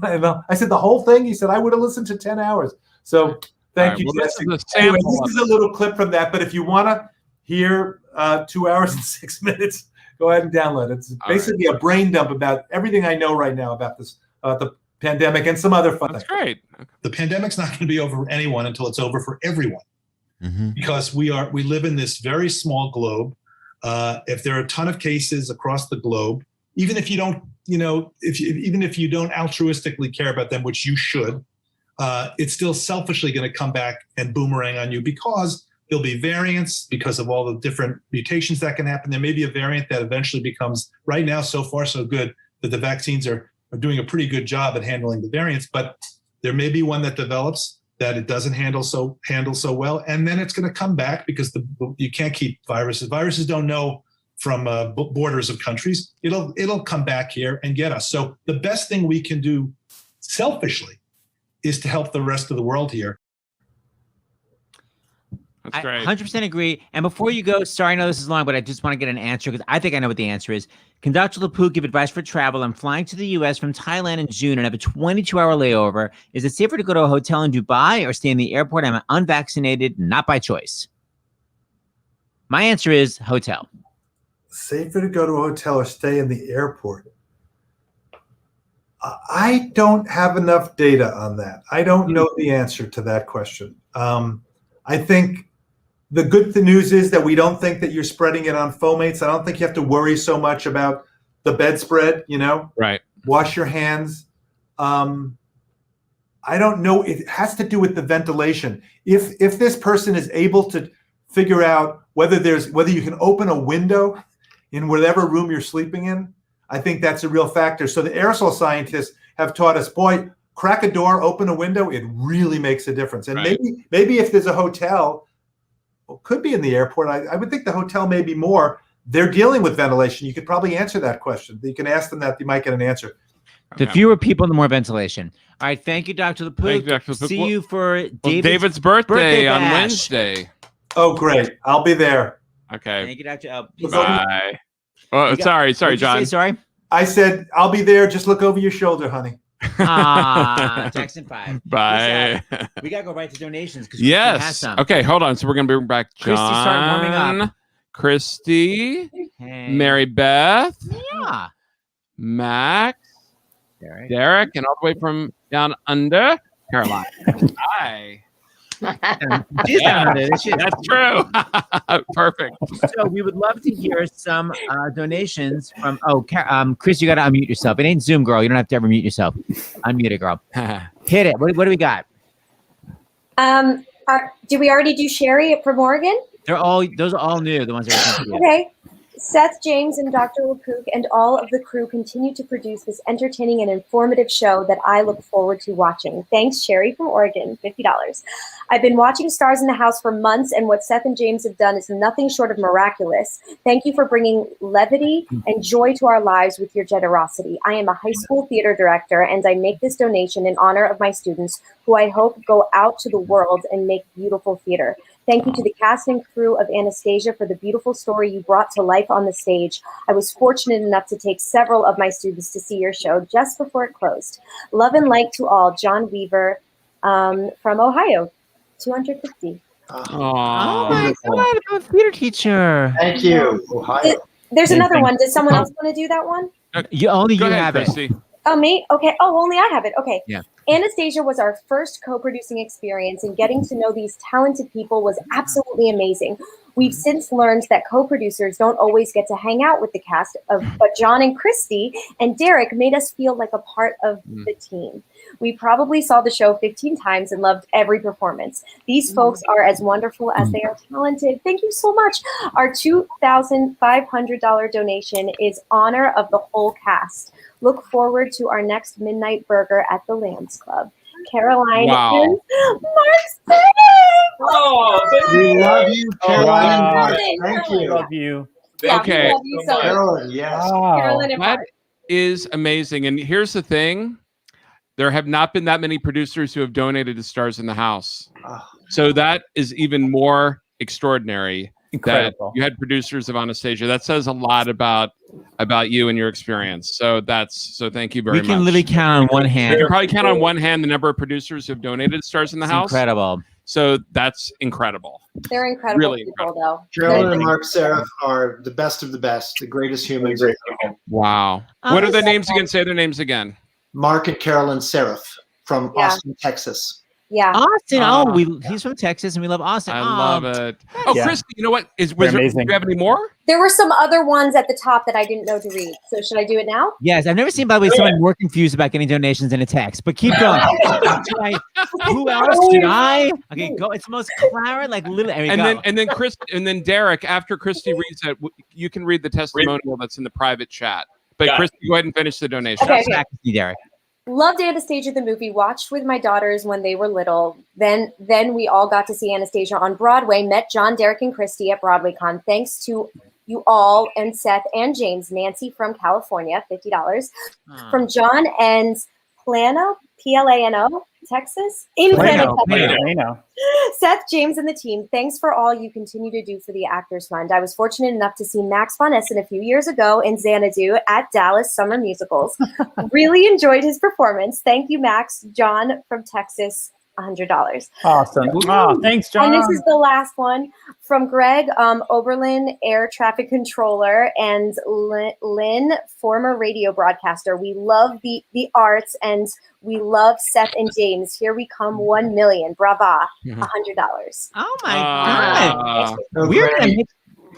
And I said, the whole thing? He said, I would have listened to 10 hours. So thank you, Jesse. Anyway, this is a little clip from that, but if you want to hear 2 hours and 6 minutes, go ahead and download it. It's basically a brain dump about everything I know right now about this, the pandemic and some other fun things. That's great. The pandemic's not going to be over for anyone until it's over for everyone, because we live in this very small globe. If there are a ton of cases across the globe, even if you don't, even if you don't altruistically care about them, which you should, it's still selfishly going to come back and boomerang on you, because there'll be variants because of all the different mutations that can happen. There may be a variant that eventually becomes, right now, so far so good that the vaccines are doing a pretty good job at handling the variants, but there may be one that develops that it doesn't handle so well. And then it's going to come back, because you can't keep viruses. Viruses don't know from borders of countries. It'll come back here and get us. So the best thing we can do selfishly is to help the rest of the world here. That's great. 100% agree. And before you go, sorry, I know this is long, but I just want to get an answer, because I think I know what the answer is. Can Dr. LaPook give advice for travel? I'm flying to the U.S. from Thailand in June and have a 22-hour layover. Is it safer to go to a hotel in Dubai or stay in the airport? I'm unvaccinated, not by choice. My answer is hotel. Safer to go to a hotel or stay in the airport? I don't have enough data on that. I don't know the answer to that question. I think the good news is that we don't think that you're spreading it on fomates. I don't think you have to worry so much about the bedspread, Right. Wash your hands. I don't know. It has to do with the ventilation. If this person is able to figure out whether you can open a window in whatever room you're sleeping in, I think that's a real factor. So the aerosol scientists have taught us, boy, crack a door, open a window, it really makes a difference. And maybe if there's a hotel, could be in the airport, I would think the hotel may be more. They're dealing with ventilation. You could probably answer that question. You can ask them that. You might get an answer. The fewer people, the more ventilation. All right. Thank you, Dr. LaPook. Thank you, Dr. LaPook. See you for David's birthday on bash. Wednesday. Oh, great. I'll be there. Okay. Thank you, Dr. Bye. Oh, sorry, John. Sorry. I said, I'll be there. Just look over your shoulder, honey. Jackson 5. Bye. We gotta go right to donations because yes. has some. Okay, hold on. So we're gonna bring back John. Christy, start warming up. Christy, Hey. Mary Beth, Yeah. Max, Derek, and all the way from down under, Caroline. Hi. She's down under this shit. That's true. Perfect. So we would love to hear some donations from. Chris, you got to unmute yourself. It ain't Zoom, girl. You don't have to ever mute yourself. Unmute it, girl. Hit it. What do we got? Did we already do Sherry for Morgan? Those are all new. The ones that we sent to you. Okay. Seth, James, and Dr. LaPook and all of the crew continue to produce this entertaining and informative show that I look forward to watching. Thanks, Sherry from Oregon, $50. I've been watching Stars in the House for months, and what Seth and James have done is nothing short of miraculous. Thank you for bringing levity and joy to our lives with your generosity. I am a high school theater director, and I make this donation in honor of my students, who I hope go out to the world and make beautiful theater. Thank you to the cast and crew of Anastasia for the beautiful story you brought to life on the stage. I was fortunate enough to take several of my students to see your show just before it closed. Love and light to all. John Weaver from Ohio, 250. Oh my God, I'm a theater teacher. Thank you, Ohio. There's another one. Does someone else want to do that one? You only Go you ahead, have Christy. it. Oh, me? Okay. Oh, only I have it. Okay. Yeah. Anastasia was our first co-producing experience, and getting to know these talented people was absolutely amazing. We've since learned that co-producers don't always get to hang out with the cast, but Jon and Christy and Derek made us feel like a part of the team. We probably saw the show 15 times and loved every performance. These folks are as wonderful as they are talented. Thank you so much. Our $2,500 donation is honor of the whole cast. Look forward to our next midnight burger at the Lambs Club. Caroline and Mark. Oh, We love you, Caroline and Mark. Thank you. Love you. Okay. We love you so much. Caroline, yes. Caroline and That Mark. is amazing. And here's the thing. There have not been that many producers who have donated to Stars in the House. So that is even more extraordinary. Incredible. That you had producers of Anastasia. That says a lot about you and your experience. So thank you very much. We can literally count on one hand. You can probably count on one hand the number of producers who have donated to Stars in the House. Incredible. So that's incredible. They're incredible Really people, though. Caroline and Mark Seraph are the best of the best, the greatest humans. Wow. What are their names again? Say their names again. Mark and Carolyn Seraph from Austin, Texas. Yeah. Austin. He's from Texas, and we love Austin. I love it. Oh, Yeah. Christy, you know what? Do They're you amazing. have any more? There were some other ones at the top that I didn't know to read. So should I do it now? Yes, I've never seen, by the way, someone more confused about getting donations in a text. But keep going. Who else should I? Okay, go. It's the most Clara, like little. And then Derek. After Christy reads it, you can read the testimonial that's in the private chat. But Christy, go ahead and finish the donation. Okay. Derek. Loved Anastasia the movie. Watched with my daughters when they were little. Then we all got to see Anastasia on Broadway. Met John, Derek, and Christy at BroadwayCon. Thanks to you all and Seth and James. Nancy from California, $50. From John and Plano, Plano, Texas. In Plano. Seth, James, and the team, thanks for all you continue to do for the Actors Fund. I was fortunate enough to see Max von Essen a few years ago in Xanadu at Dallas Summer Musicals. Really enjoyed his performance. Thank you, Max. John from Texas, $100. Awesome. Oh, thanks, John. And this is the last one from Greg Oberlin, air traffic controller, and Lynn, former radio broadcaster. We love the arts, and we love Seth and James. Here we come, 1 million. Brava, $100. Oh my God. We're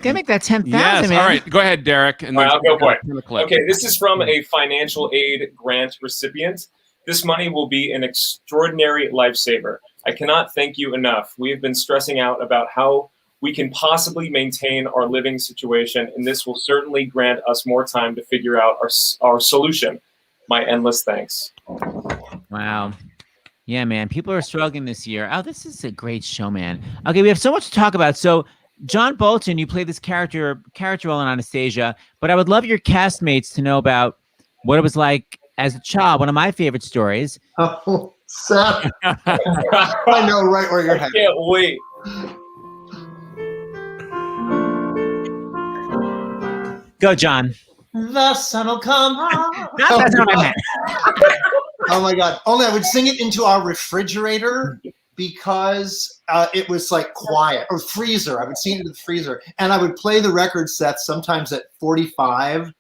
gonna make that 10,000. Yes. Man. All right. Go ahead, Derek. And All right, then I'll go for it. the clip. Okay, this is from a financial aid grant recipient. This money will be an extraordinary lifesaver. I cannot thank you enough. We have been stressing out about how we can possibly maintain our living situation, and this will certainly grant us more time to figure out our solution. My endless thanks. Wow. Yeah, man. People are struggling this year. Oh, this is a great show, man. Okay, we have so much to talk about. So, John Bolton, you played this character role in Anastasia, but I would love your castmates to know about what it was like as a child. One of my favorite stories. Oh, Seth. I know right where you're headed. I can't wait. Go, John. The sun will come home. That's not what I meant. Oh my God. Only I would sing it into our refrigerator because it was like quiet, or freezer. I would sing it in the freezer. And I would play the record set sometimes at 45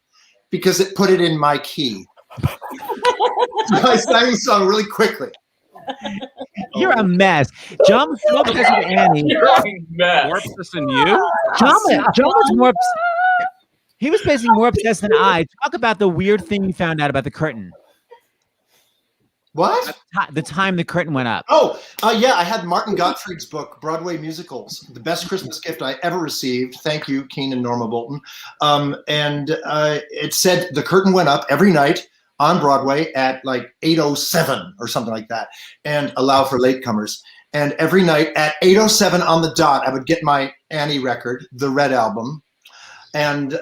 because it put it in my key. So I sang the song really quickly. You're a mess. John was so obsessed with Annie. You're a mess. More obsessed than you? John was more he was basically more obsessed than I. Talk about the weird thing you found out about the curtain. What? The time the curtain went up. Oh, yeah. I had Martin Gottfried's book, Broadway Musicals, the best Christmas gift I ever received. Thank you, Keen and Norma Bolton. And it said the curtain went up every night on Broadway at like 8:07 or something like that, and allow for latecomers. And every night at 8:07 on the dot, I would get my Annie record, the Red Album, and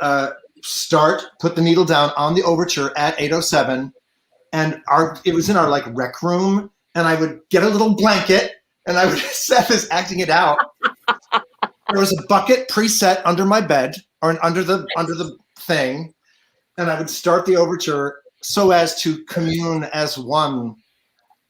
put the needle down on the overture at 8:07. And it was in our like rec room, and I would get a little blanket, and I would Seth is acting it out. There was a bucket preset under my bed or under the thing, and I would start the overture so as to commune as one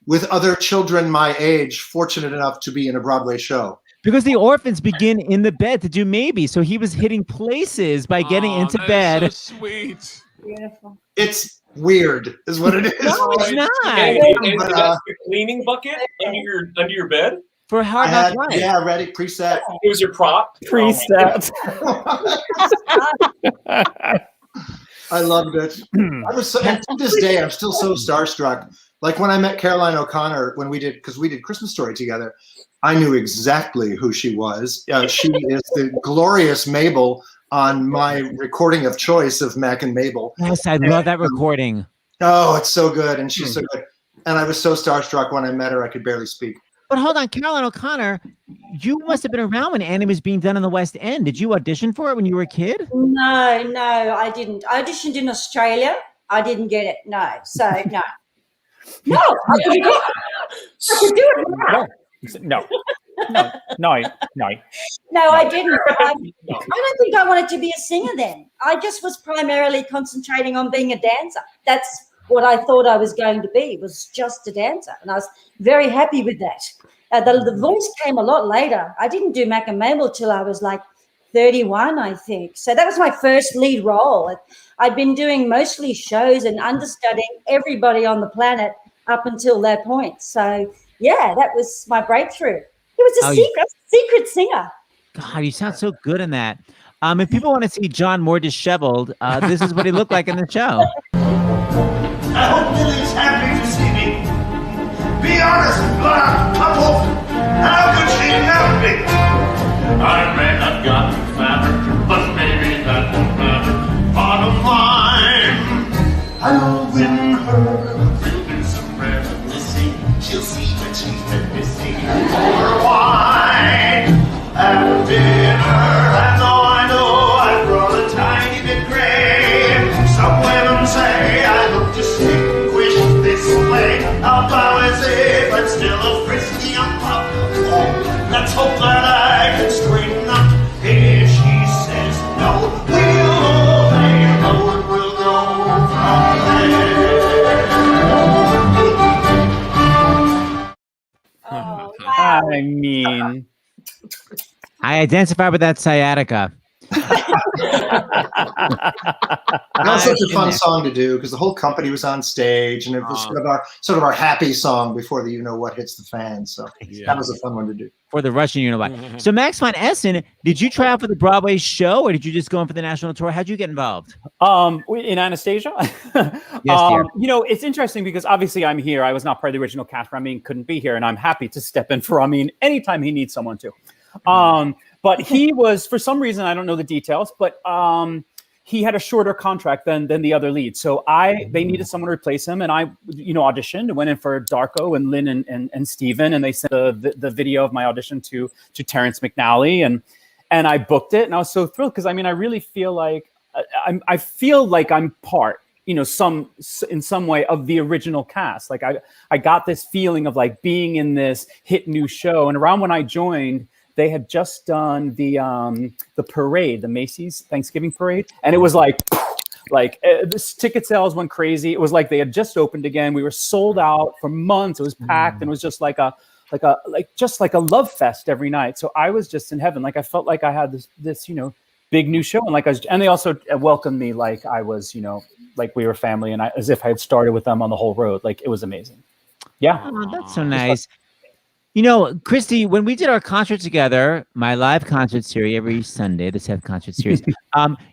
with other children my age, fortunate enough to be in a Broadway show. Because the orphans begin in the bed to do maybe, so he was hitting places by getting into bed. So sweet. Beautiful. It's weird, is what it is. No, it's not. And that's the cleaning bucket under your bed for Hard Knock Life. Yeah, ready, preset. It was your prop. Preset. I loved it. I was and to this day, I'm still so starstruck. Like when I met Caroline O'Connor because we did Christmas Story together, I knew exactly who she was. She is the glorious Mabel on my recording of choice of Mac and Mabel. Yes, I love that recording. Oh, it's so good, and she's so good. And I was so starstruck when I met her, I could barely speak. But hold on, Caroline O'Connor, you must have been around when Annie was being done in the West End. Did you audition for it when you were a kid? No, I didn't. I auditioned in Australia. I didn't get it. No, so no. No, I could do it. I could do it now. No, I didn't. I don't think I wanted to be a singer then. I just was primarily concentrating on being a dancer. That's what I thought I was going to be, was just a dancer. And I was very happy with that. The voice came a lot later. I didn't do Mac and Mabel till I was like 31, I think. So that was my first lead role. I'd been doing mostly shows and understudying everybody on the planet up until that point. So yeah, that was my breakthrough. It was a secret singer. God, you sound so good in that. If people want to see John more disheveled, this is what he looked like in the show. I hope Lily's happy to see me. Be honest, blonde couple. How could she not be? I may have gotten fatter, but maybe that won't matter. Bottom line, I'll win her. We'll do some reminiscing. She'll see what she's been missing for wine at dinner. And though I know I've grown a tiny bit gray, some women say I look distinguished this way. I'll bow as if I'm still a frisky young pup. Oh, let's hope that I can straighten up. If she says no, we'll obey. No one will go from there. Oh, wow. I mean, I identify with that sciatica. That was such a fun song to do because the whole company was on stage, and it was sort of our happy song before the You Know What hits the fan. So that was a fun one to do. For the Russian You Know What. So Max von Essen, did you try out for the Broadway show, or did you just go in for the national tour? How'd you get involved? In Anastasia? Yes, dear. You know, it's interesting because obviously I'm here. I was not part of the original cast. Ramin couldn't be here, and I'm happy to step in for Ramin anytime he needs someone to. But he was, for some reason, I don't know the details, but he had a shorter contract than the other lead. So they needed someone to replace him, and I, auditioned and went in for Darko and Lynn and Steven, and they sent the video of my audition to Terrence McNally, and I booked it, and I was so thrilled because I really feel like I'm part, in some way of the original cast. Like I got this feeling of like being in this hit new show, and around when I joined, they had just done the parade, the Macy's Thanksgiving parade, and it was like this ticket sales went crazy. It was like they had just opened again. We were sold out for months. It was packed, and it was just like a love fest every night. So I was just in heaven. Like I felt like I had this big new show, and and they also welcomed me like I was like we were family, and as if I had started with them on the whole road. Like it was amazing. Yeah, that's so nice. Christy, when we did our concert together, my live concert series every Sunday, the Seth concert series,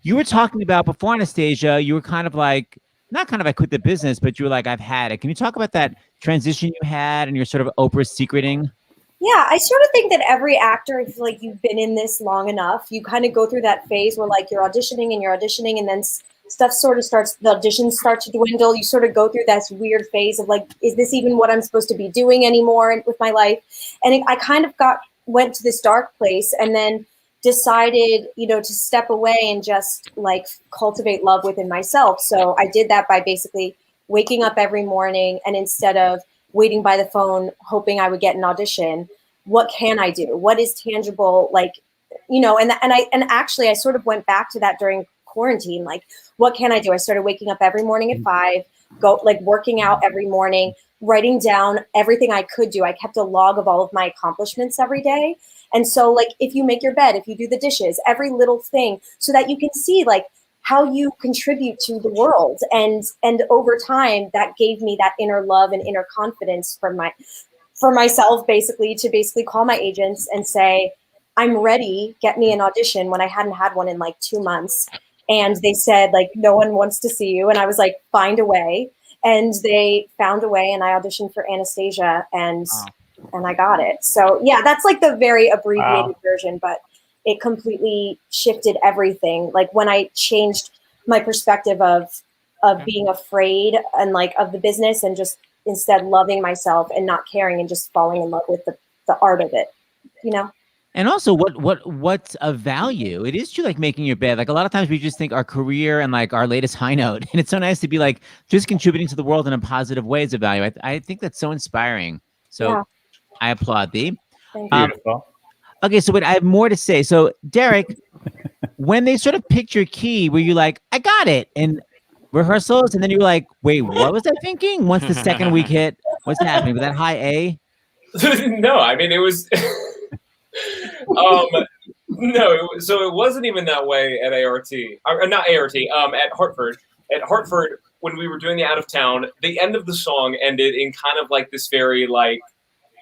you were talking about before Anastasia, you were kind of like not kind of I quit the business, but you were like, I've had it. Can you talk about that transition you had and your sort of Oprah secreting? Yeah, I sort of think that every actor, if like you've been in this long enough, you kind of go through that phase where like you're auditioning, and then stuff sort of the auditions start to dwindle. You sort of go through that weird phase of like, is this even what I'm supposed to be doing anymore with my life? And I kind of went to this dark place, and then decided, to step away and just like cultivate love within myself. So I did that by basically waking up every morning, and instead of waiting by the phone, hoping I would get an audition, what can I do? What is tangible? Like, and actually I sort of went back to that during quarantine. Like, what can I do? I started waking up every morning at 5, working out every morning, writing down everything I could do. I kept a log of all of my accomplishments every day. And so like, if you make your bed, if you do the dishes, every little thing, so that you can see like how you contribute to the world. And over time, that gave me that inner love and inner confidence for myself, to call my agents and say, I'm ready, get me an audition, when I hadn't had one in like 2 months. And they said like, no one wants to see you. And I was like, find a way. And they found a way, and I auditioned for Anastasia, and I got it. So yeah, that's like the very abbreviated version, but it completely shifted everything. Like when I changed my perspective of being afraid and like of the business, and just instead loving myself and not caring, and just falling in love with the art of it, And also what's of value? It is true, like making your bed. Like a lot of times we just think our career and like our latest high note. And it's so nice to be like just contributing to the world in a positive way is of value. I think that's so inspiring. So yeah. I applaud thee. Beautiful. Okay, so I have more to say. So Derek, when they sort of picked your key, were you like, I got it? And rehearsals, and then you were like, wait, what was I thinking? Once the second week hit, what's happening with that high A? No, I mean, it was so it wasn't even that way at ART, or not ART, at Hartford. At Hartford, when we were doing the Out of Town, the end of the song ended in kind of like this very like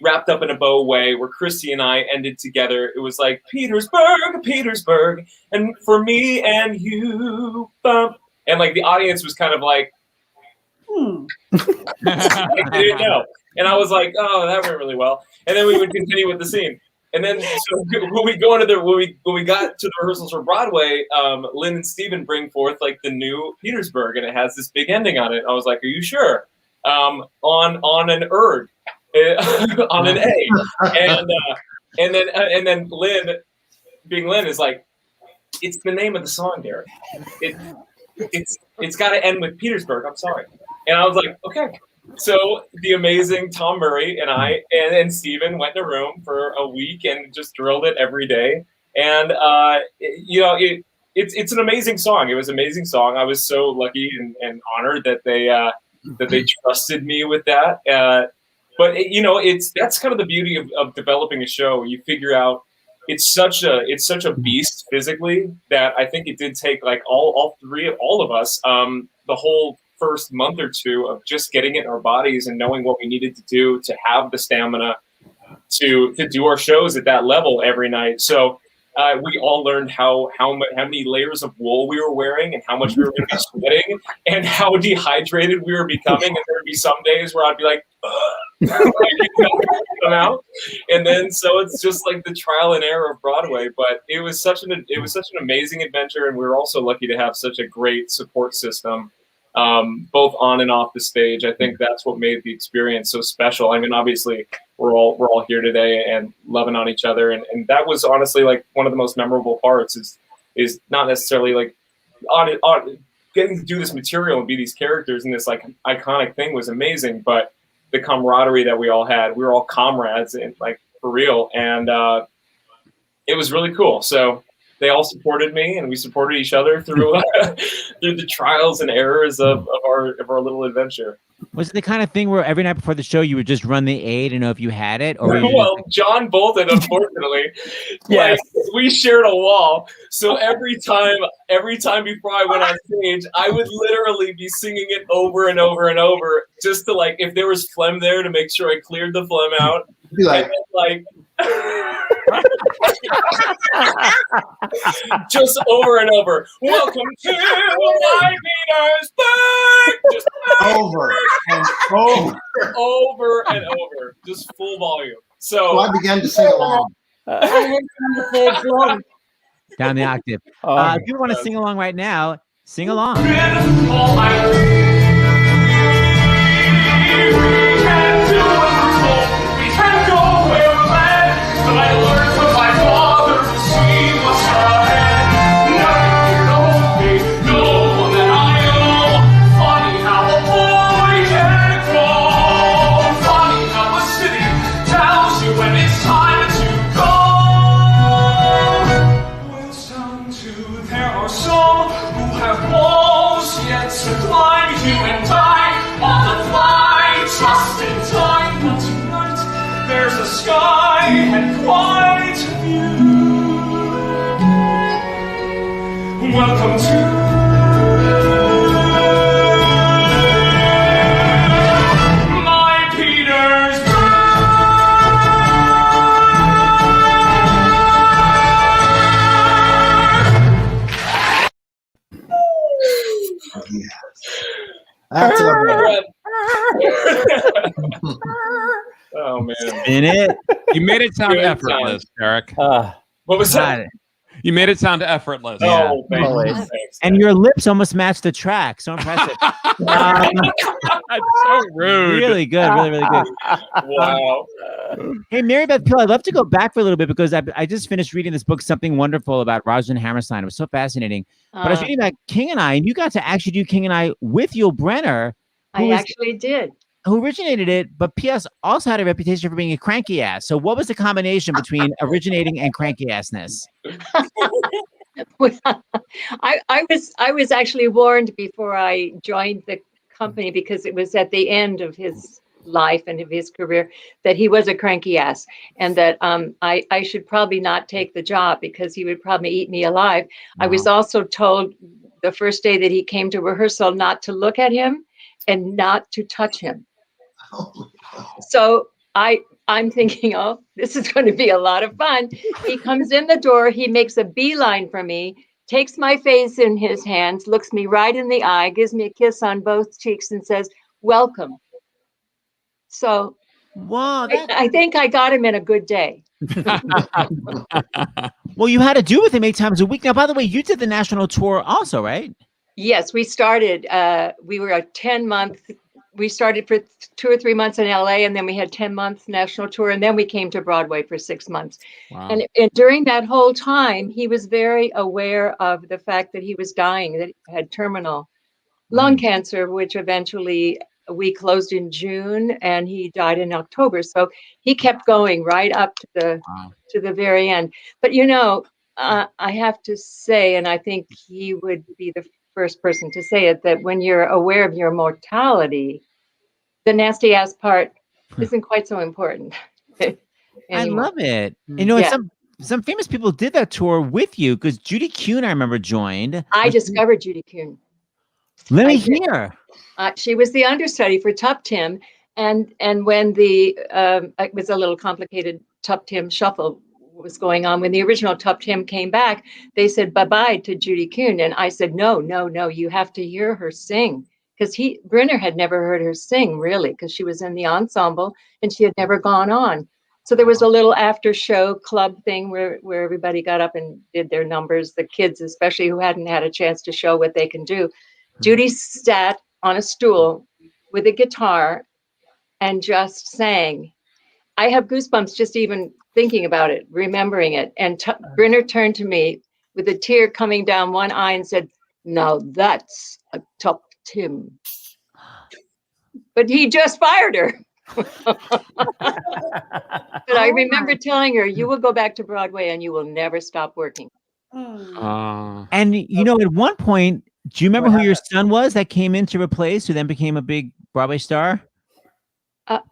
wrapped up in a bow way, where Christy and I ended together. It was like Petersburg, and for me and you, and like the audience was kind of like, like, they didn't know. And I was like, oh, that went really well. And then we would continue with the scene. And then so when we got to the rehearsals for Broadway, Lynn and Steven bring forth like the new Petersburg, and it has this big ending on it. I was like, are you sure? On an erg, on an A. And then Lynn, being Lynn, is like, it's the name of the song, Derek. It's got to end with Petersburg. I'm sorry. And I was like, okay. So the amazing Tom Murray and I and Steven went in a room for a week and just drilled it every day. And it's an amazing song. It was an amazing song. I was so lucky and honored that they trusted me with that. But that's kind of the beauty of developing a show. You figure out it's such a beast physically that I think it did take like all of us the whole first month or two of just getting it in our bodies and knowing what we needed to do to have the stamina to do our shows at that level every night. So we all learned how many layers of wool we were wearing, and how much we were going to be sweating, and how dehydrated we were becoming. And there would be some days where I'd be like, come out. And then so it's just like the trial and error of Broadway. But it was such an amazing adventure, and we were also lucky to have such a great support system, both on and off the stage. I think that's what made the experience so special. I mean, obviously we're all here today and loving on each other, and that was honestly like one of the most memorable parts is not necessarily like on getting to do this material and be these characters, and this like iconic thing was amazing, but the camaraderie that we all had, we were all comrades, and like for real, and it was really cool. So they all supported me, and we supported each other through through the trials and errors of our little adventure. Was it the kind of thing where every night before the show you would just run the A to know if you had it? Or well, John Bolton, unfortunately, like, we shared a wall. So every time before I went on stage, I would literally be singing it over and over and over, just to like, if there was phlegm there, to make sure I cleared the phlegm out. Be like, just over and over. Welcome to my Petersburg. over and over. Over and over, just full volume. So I began to sing along. I went from the third floor. Down the octave. If you want to sing along right now, sing along. Sky and quite a view. Welcome to my Petersburg. That's a Oh man! In it, you made it sound Good effortless, Eric. What was that? You made it sound effortless. Oh, thanks. And your lips almost match the track. So impressive. That's so rude. Really good. Really, really good. Wow. Hey, Mary Beth Pill, I'd love to go back for a little bit because I just finished reading this book, Something Wonderful, about Rosalind Hammerstein. It was so fascinating. But I was reading about King and I, and you got to actually do King and I with Yul Brynner. I actually did. Who originated it, but P.S. also had a reputation for being a cranky ass. So what was the combination between originating and cranky assness? I was actually warned before I joined the company, because it was at the end of his life and of his career, that he was a cranky ass, and that I should probably not take the job because he would probably eat me alive. Wow. I was also told the first day that he came to rehearsal not to look at him and not to touch him. So I'm thinking, oh, this is going to be a lot of fun. He comes in the door, he makes a beeline for me, takes my face in his hands, looks me right in the eye, gives me a kiss on both cheeks, and says, "Welcome." So, wow, I think I got him in a good day. Well, you had to do with him 8 times a week. Now, by the way, you did the national tour also, right? Yes, we started. We were a 10-month. We started for 2 or 3 months in LA, and then we had 10-month national tour, and then we came to Broadway for 6 months. Wow. And during that whole time, he was very aware of the fact that he was dying, that he had terminal lung cancer, which eventually we closed in June, and he died in October. So he kept going right up to the very end. But I have to say, and I think he would be the first person to say it, that when you're aware of your mortality, the nasty ass part isn't quite so important. I love it. Some famous people did that tour with you, because Judy Kuhn, I remember, joined. I discovered Judy Kuhn. Let me hear. She was the understudy for Tup Tim, and when it was a little complicated Tup Tim shuffle was going on. When the original Tup Tim came back, they said bye-bye to Judy Kuhn, and I said, no, you have to hear her sing, because Brynner had never heard her sing, really, because she was in the ensemble and she had never gone on. So there was a little after show club thing where everybody got up and did their numbers, the kids especially, who hadn't had a chance to show what they can do. Judy sat on a stool with a guitar and just sang. I have goosebumps just even thinking about it, remembering it. And Brynner turned to me with a tear coming down one eye and said, "Now that's a Tup Tim." But he just fired her. But I remember telling her, "You will go back to Broadway and you will never stop working." And at one point, do you remember who your son was that came in to replace, who then became a big Broadway star?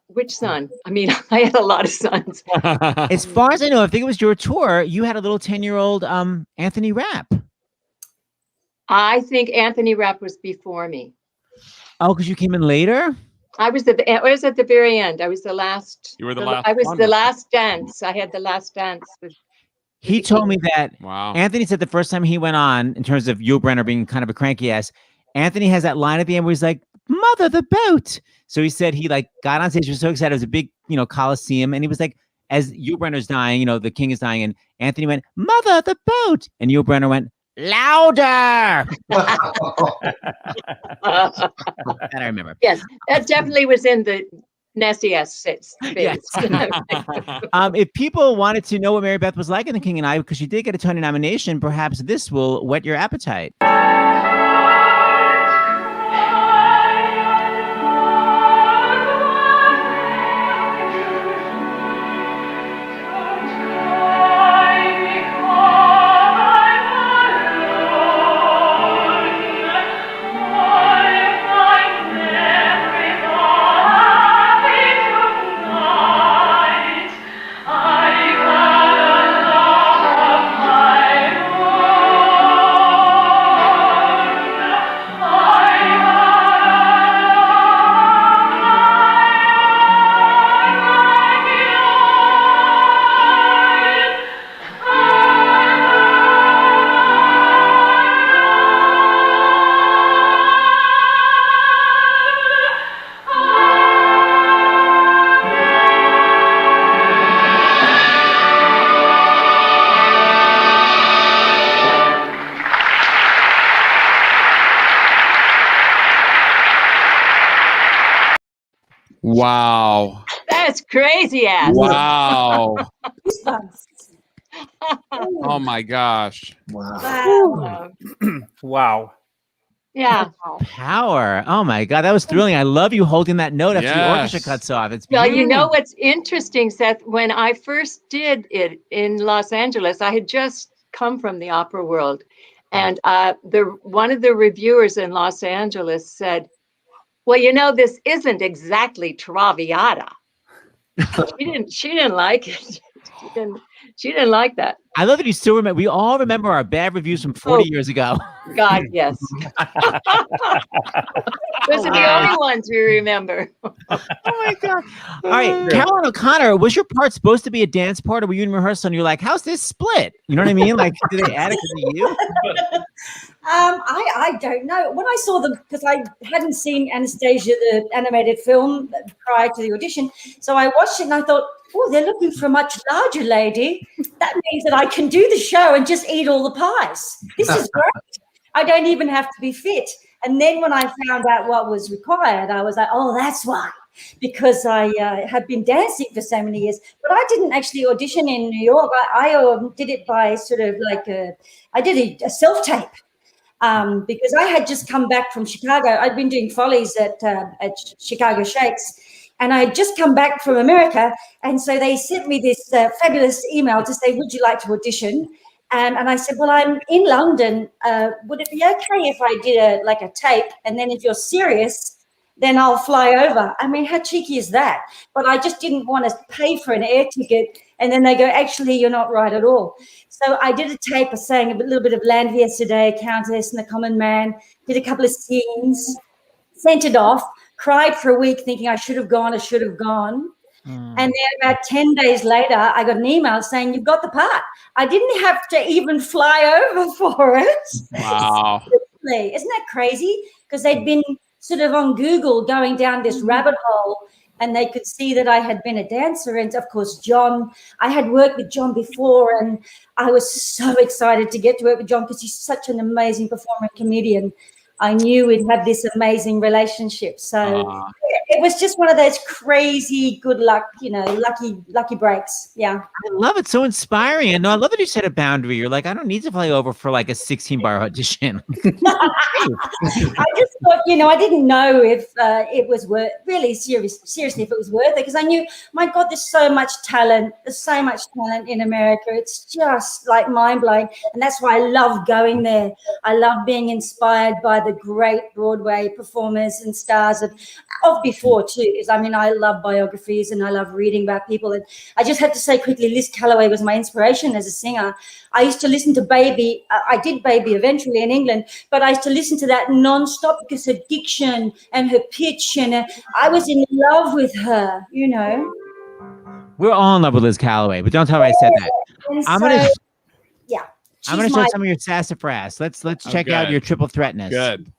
Which son? I mean, I had a lot of sons. As far as I know, I think it was your tour, you had a little 10-year-old Anthony Rapp. I think Anthony Rapp was before me. Oh, because you came in later? I was at the very end. I was the last. You were the last. I was the last dance. I had the last dance with. He told me that. Wow. Anthony said the first time he went on, in terms of Yul Brynner being kind of a cranky ass, Anthony has that line at the end where he's like, "Mom, Mother, the boat. So he said he like got on stage, was so excited. It was a big, Coliseum. And he was like, as Yul Brynner's dying, the king is dying. And Anthony went, Mother, the boat. And Yul Brynner went, louder. That I remember. Yes, that definitely was in the nasty ass space. Yes. If people wanted to know what Mary Beth was like in The King and I, because she did get a Tony nomination, perhaps this will whet your appetite. Wow. That's crazy ass. Wow. Oh my gosh. Wow. Wow. Yeah. Power. Oh my God. That was thrilling. I love you holding that note after the orchestra cuts off. It's Well, beautiful. you know what's interesting, Seth? When I first did it in Los Angeles, I had just come from the opera world. And one of the reviewers in Los Angeles said, well, this isn't exactly Traviata. She didn't like it. She didn't like that. I love that you still remember. We all remember our bad reviews from 40 years ago. God, yes. Those are the only ones we remember. Oh my God. All right, Carolyn O'Connor, was your part supposed to be a dance part, or were you in rehearsal and you're like, how's this split? You know what I mean? Like, did they add it to you? I don't know. When I saw them, because I hadn't seen Anastasia, the animated film, prior to the audition, so I watched it and I thought, oh, they're looking for a much larger lady. That means that I can do the show and just eat all the pies. This is great. I don't even have to be fit. And then when I found out what was required, I was like, oh, that's why. Because I had been dancing for so many years. But I didn't actually audition in New York. I did it by sort of like I did a self-tape. Because I had just come back from Chicago. I'd been doing follies at Chicago Shakes. And I had just come back from America. And so they sent me this fabulous email to say, would you like to audition? And I said, well, I'm in London. Would it be okay if I did a tape? And then if you're serious, then I'll fly over. I mean, how cheeky is that? But I just didn't want to pay for an air ticket. And then they go, actually, you're not right at all. So I did a tape. I sang a little bit of Land Yesterday, Countess and the Common Man, did a couple of scenes, sent it off, cried for a week thinking I should have gone. And then about 10 days later, I got an email saying, you've got the part. I didn't have to even fly over for it. Wow. Isn't that crazy? Because they'd been sort of on Google going down this rabbit hole, and they could see that I had been a dancer. And of course, Jon, I had worked with Jon before, and I was so excited to get to work with Jon because he's such an amazing performer and comedian. I knew we'd have this amazing relationship. So it was just one of those crazy good luck, lucky breaks. Yeah. I love it. So inspiring. And no, I love that you set a boundary. You're like, I don't need to fly over for like a 16-bar audition. I just thought, I didn't know if it was seriously, if it was worth it. Because I knew, my God, there's so much talent. There's so much talent in America. It's just like mind-blowing. And that's why I love going there. I love being inspired by the great Broadway performers and stars of before too. Because I love biographies and I love reading about people. And I just had to say quickly, Liz Calloway was my inspiration as a singer. I used to listen to Baby. I did Baby eventually in England, but I used to listen to that nonstop because her diction and her pitch, and I was in love with her. We're all in love with Liz Calloway, but don't tell her I said that. And I'm gonna show my- some of your sassafras. Let's check out your triple threatness. Good.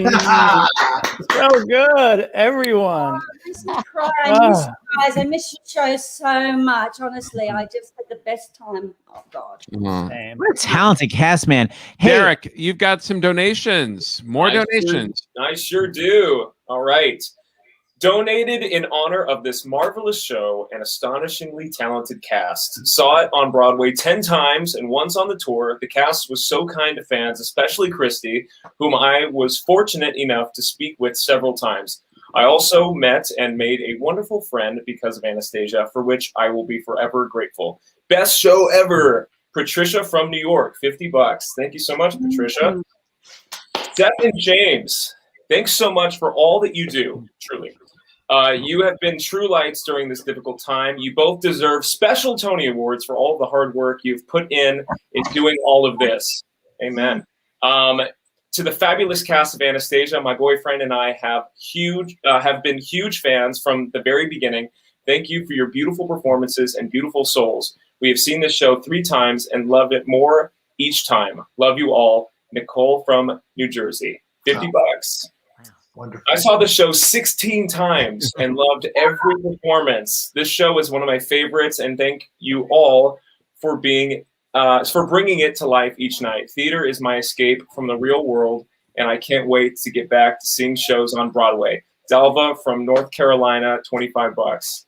So good, everyone. Guys, I miss your show so much. Honestly, I just had the best time. Oh God. What a talented cast, man. Hey, Derek, you've got some donations. More donations. I sure do. All right. Donated in honor of this marvelous show and astonishingly talented cast. Saw it on Broadway 10 times and once on the tour. The cast was so kind to fans, especially Christy, whom I was fortunate enough to speak with several times. I also met and made a wonderful friend because of Anastasia, for which I will be forever grateful. Best show ever. Patricia from New York, $50. Thank you so much, Patricia. Seth and James, thanks so much for all that you do, truly. You have been true lights during this difficult time. You both deserve special Tony Awards for all the hard work you've put in doing all of this. Amen. To the fabulous cast of Anastasia, my boyfriend and I have been huge fans from the very beginning. Thank you for your beautiful performances and beautiful souls. We have seen this show 3 times and loved it more each time. Love you all. Nicole from New Jersey, $50. Wonderful. I saw the show 16 times and loved every performance. This show is one of my favorites, and thank you all for bringing it to life each night. Theater is my escape from the real world, and I can't wait to get back to seeing shows on Broadway. Dalva from North Carolina, $25.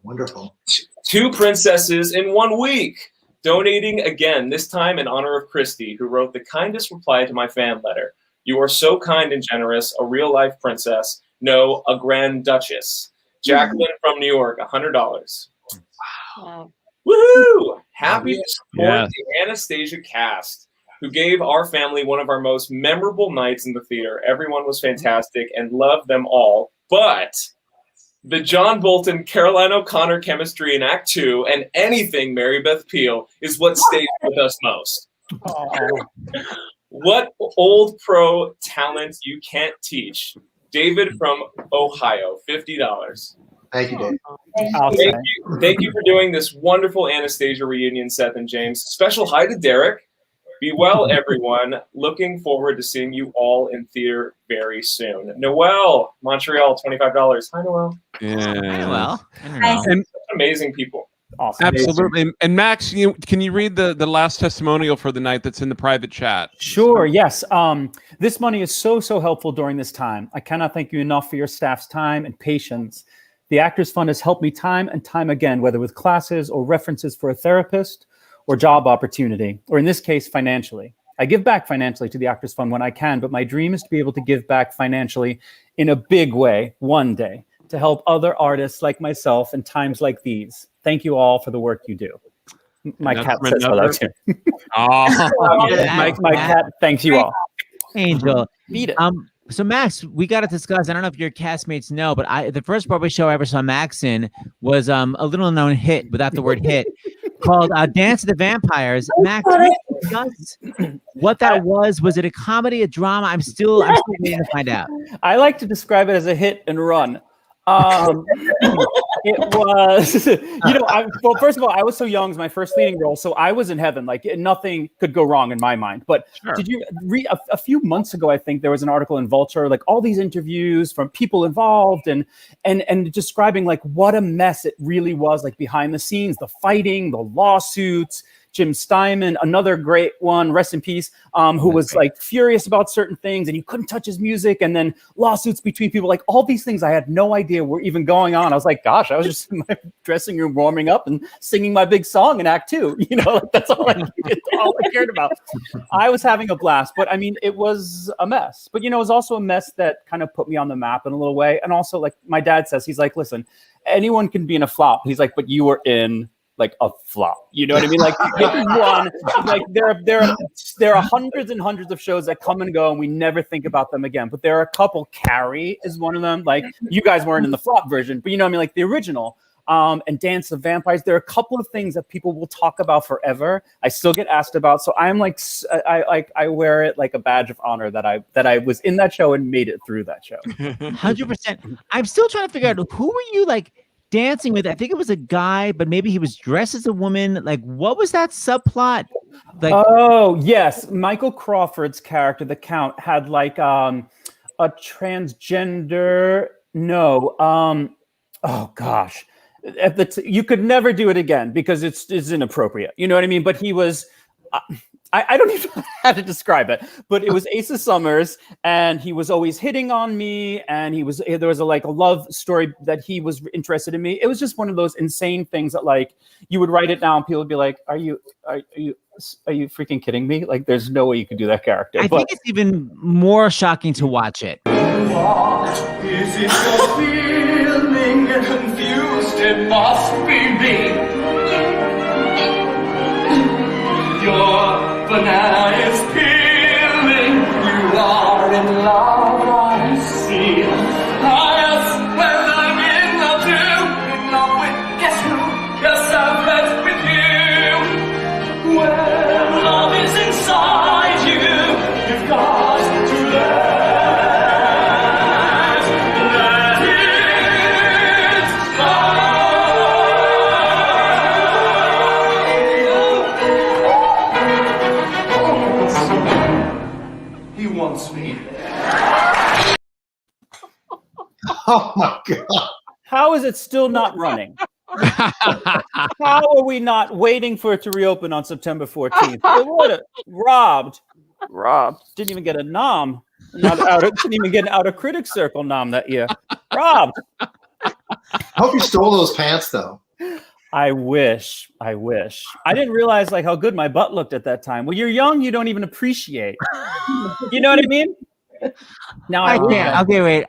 Wonderful. 2 princesses in 1 week. Donating again, this time in honor of Christy, who wrote the kindest reply to my fan letter. You are so kind and generous, a real-life princess. No, a grand duchess. Jacqueline from New York, $100. Wow. Woohoo! Happy to support the Anastasia cast, who gave our family one of our most memorable nights in the theater. Everyone was fantastic and loved them all. But the John Bolton, Caroline O'Connor chemistry in Act 2 and anything Mary Beth Peel is what stayed with us most. What old pro talent you can't teach. David from Ohio, $50. Thank you, Dave. Thank you for doing this wonderful Anastasia reunion, Seth and James. Special hi to Derek. Be well, everyone. Looking forward to seeing you all in theater very soon. Noelle, Montreal, $25. Hi, Noelle. Yeah. Well, And amazing people. Awesome. Absolutely. And Max, can you read the last testimonial for the night that's in the private chat? Sure. Yes. This money is so helpful during this time. I cannot thank you enough for your staff's time and patience. The Actors Fund has helped me time and time again, whether with classes or references for a therapist or job opportunity, or in this case, financially. I give back financially to the Actors Fund when I can, but my dream is to be able to give back financially in a big way one day to help other artists like myself in times like these. Thank you all for the work you do. My cat says hello too. My cat thanks you all. Angel. So Max, we got to discuss. I don't know if your castmates know, but the first Broadway show I ever saw Max in was a little known hit without the word hit called Dance of the Vampires. Max, discuss what that was. Was it a comedy, a drama? I'm still waiting to find out. I like to describe it as a hit and run. It was, well, first of all, I was so young, it was my first leading role, so I was in heaven. Like nothing could go wrong in my mind. But Did you read a few months ago? I think there was an article in Vulture, like all these interviews from people involved, and describing like what a mess it really was, like behind the scenes, the fighting, the lawsuits. Jim Steinman, another great one, rest in peace, who was like furious about certain things and he couldn't touch his music, and then lawsuits between people, like all these things I had no idea were even going on. I was like, gosh, I was just in my dressing room warming up and singing my big song in Act 2. Like that's all I cared about. I was having a blast, but I mean, it was a mess. But it was also a mess that kind of put me on the map in a little way. And also, like my dad says, he's like, listen, anyone can be in a flop. He's like, but you were in like a flop, you know what I mean? Like one, like there are hundreds and hundreds of shows that come and go and we never think about them again. But there are a couple. Carrie is one of them. Like you guys weren't in the flop version, but what I mean, like the original. And Dance of Vampires. There are a couple of things that people will talk about forever. I still get asked about, so I'm like, I wear it like a badge of honor that I was in that show and made it through that show. 100%. I'm still trying to figure out who were you like dancing with. I think it was a guy, but maybe he was dressed as a woman. Like, what was that subplot? Like, oh yes, Michael Crawford's character, the Count, had like A transgender? No. Oh gosh, you could never do it again because it's inappropriate. You know what I mean? But he was. I don't even know how to describe it, but it was Ace of Summers, and he was always hitting on me, and there was a love story that he was interested in me. It was just one of those insane things that like you would write it down, people would be like, "Are you freaking kidding me? Like, there's no way you could do that character." I think it's even more shocking to watch it. Is it your feeling confused? It must be me. Your banana is peeling. You are in love, I see. Yes, well, I'm in love too. In love with guess who? Yes, I'm left with you. Well, love is inside you. You've got to let it fly. He wants me. Oh my God. How is it still not running? How are we not waiting for it to reopen on September 14th? Robbed. Didn't even get a nom. Didn't even get an Out of Critics Circle nom that year. Robbed. I hope you stole those pants though. I wish. I didn't realize like how good my butt looked at that time. When you're young, you don't even appreciate. You know what I mean? Now I can't. Okay, wait.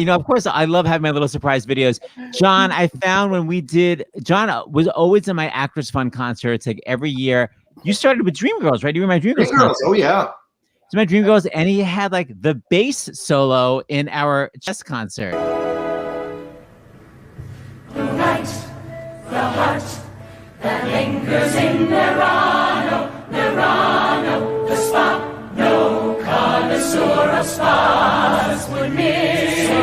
Of course, I love having my little surprise videos. John, I found John was always in my Actors Fund concerts like every year. You started with Dreamgirls, right? You were my Dreamgirls. Oh yeah. So my Dreamgirls, and he had like the bass solo in our chess concert. The heart that lingers in Murano, the spot no connoisseur of spas would miss. So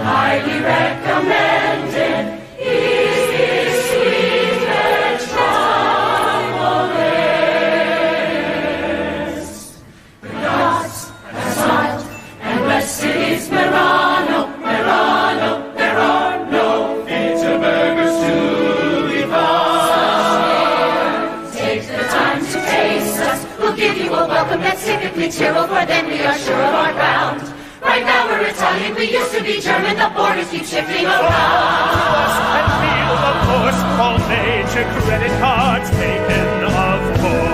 highly recommended is this sweet metropolis. The gods have smiled and blessed is Murano. There are no burgers to be found. Take the time to taste us. We'll give you a welcome that's typically cheerful, for then we are sure of our ground. Right now we're Italian, we used to be German, the borders keep shifting around. And field, of course, all major credit cards taken, of course.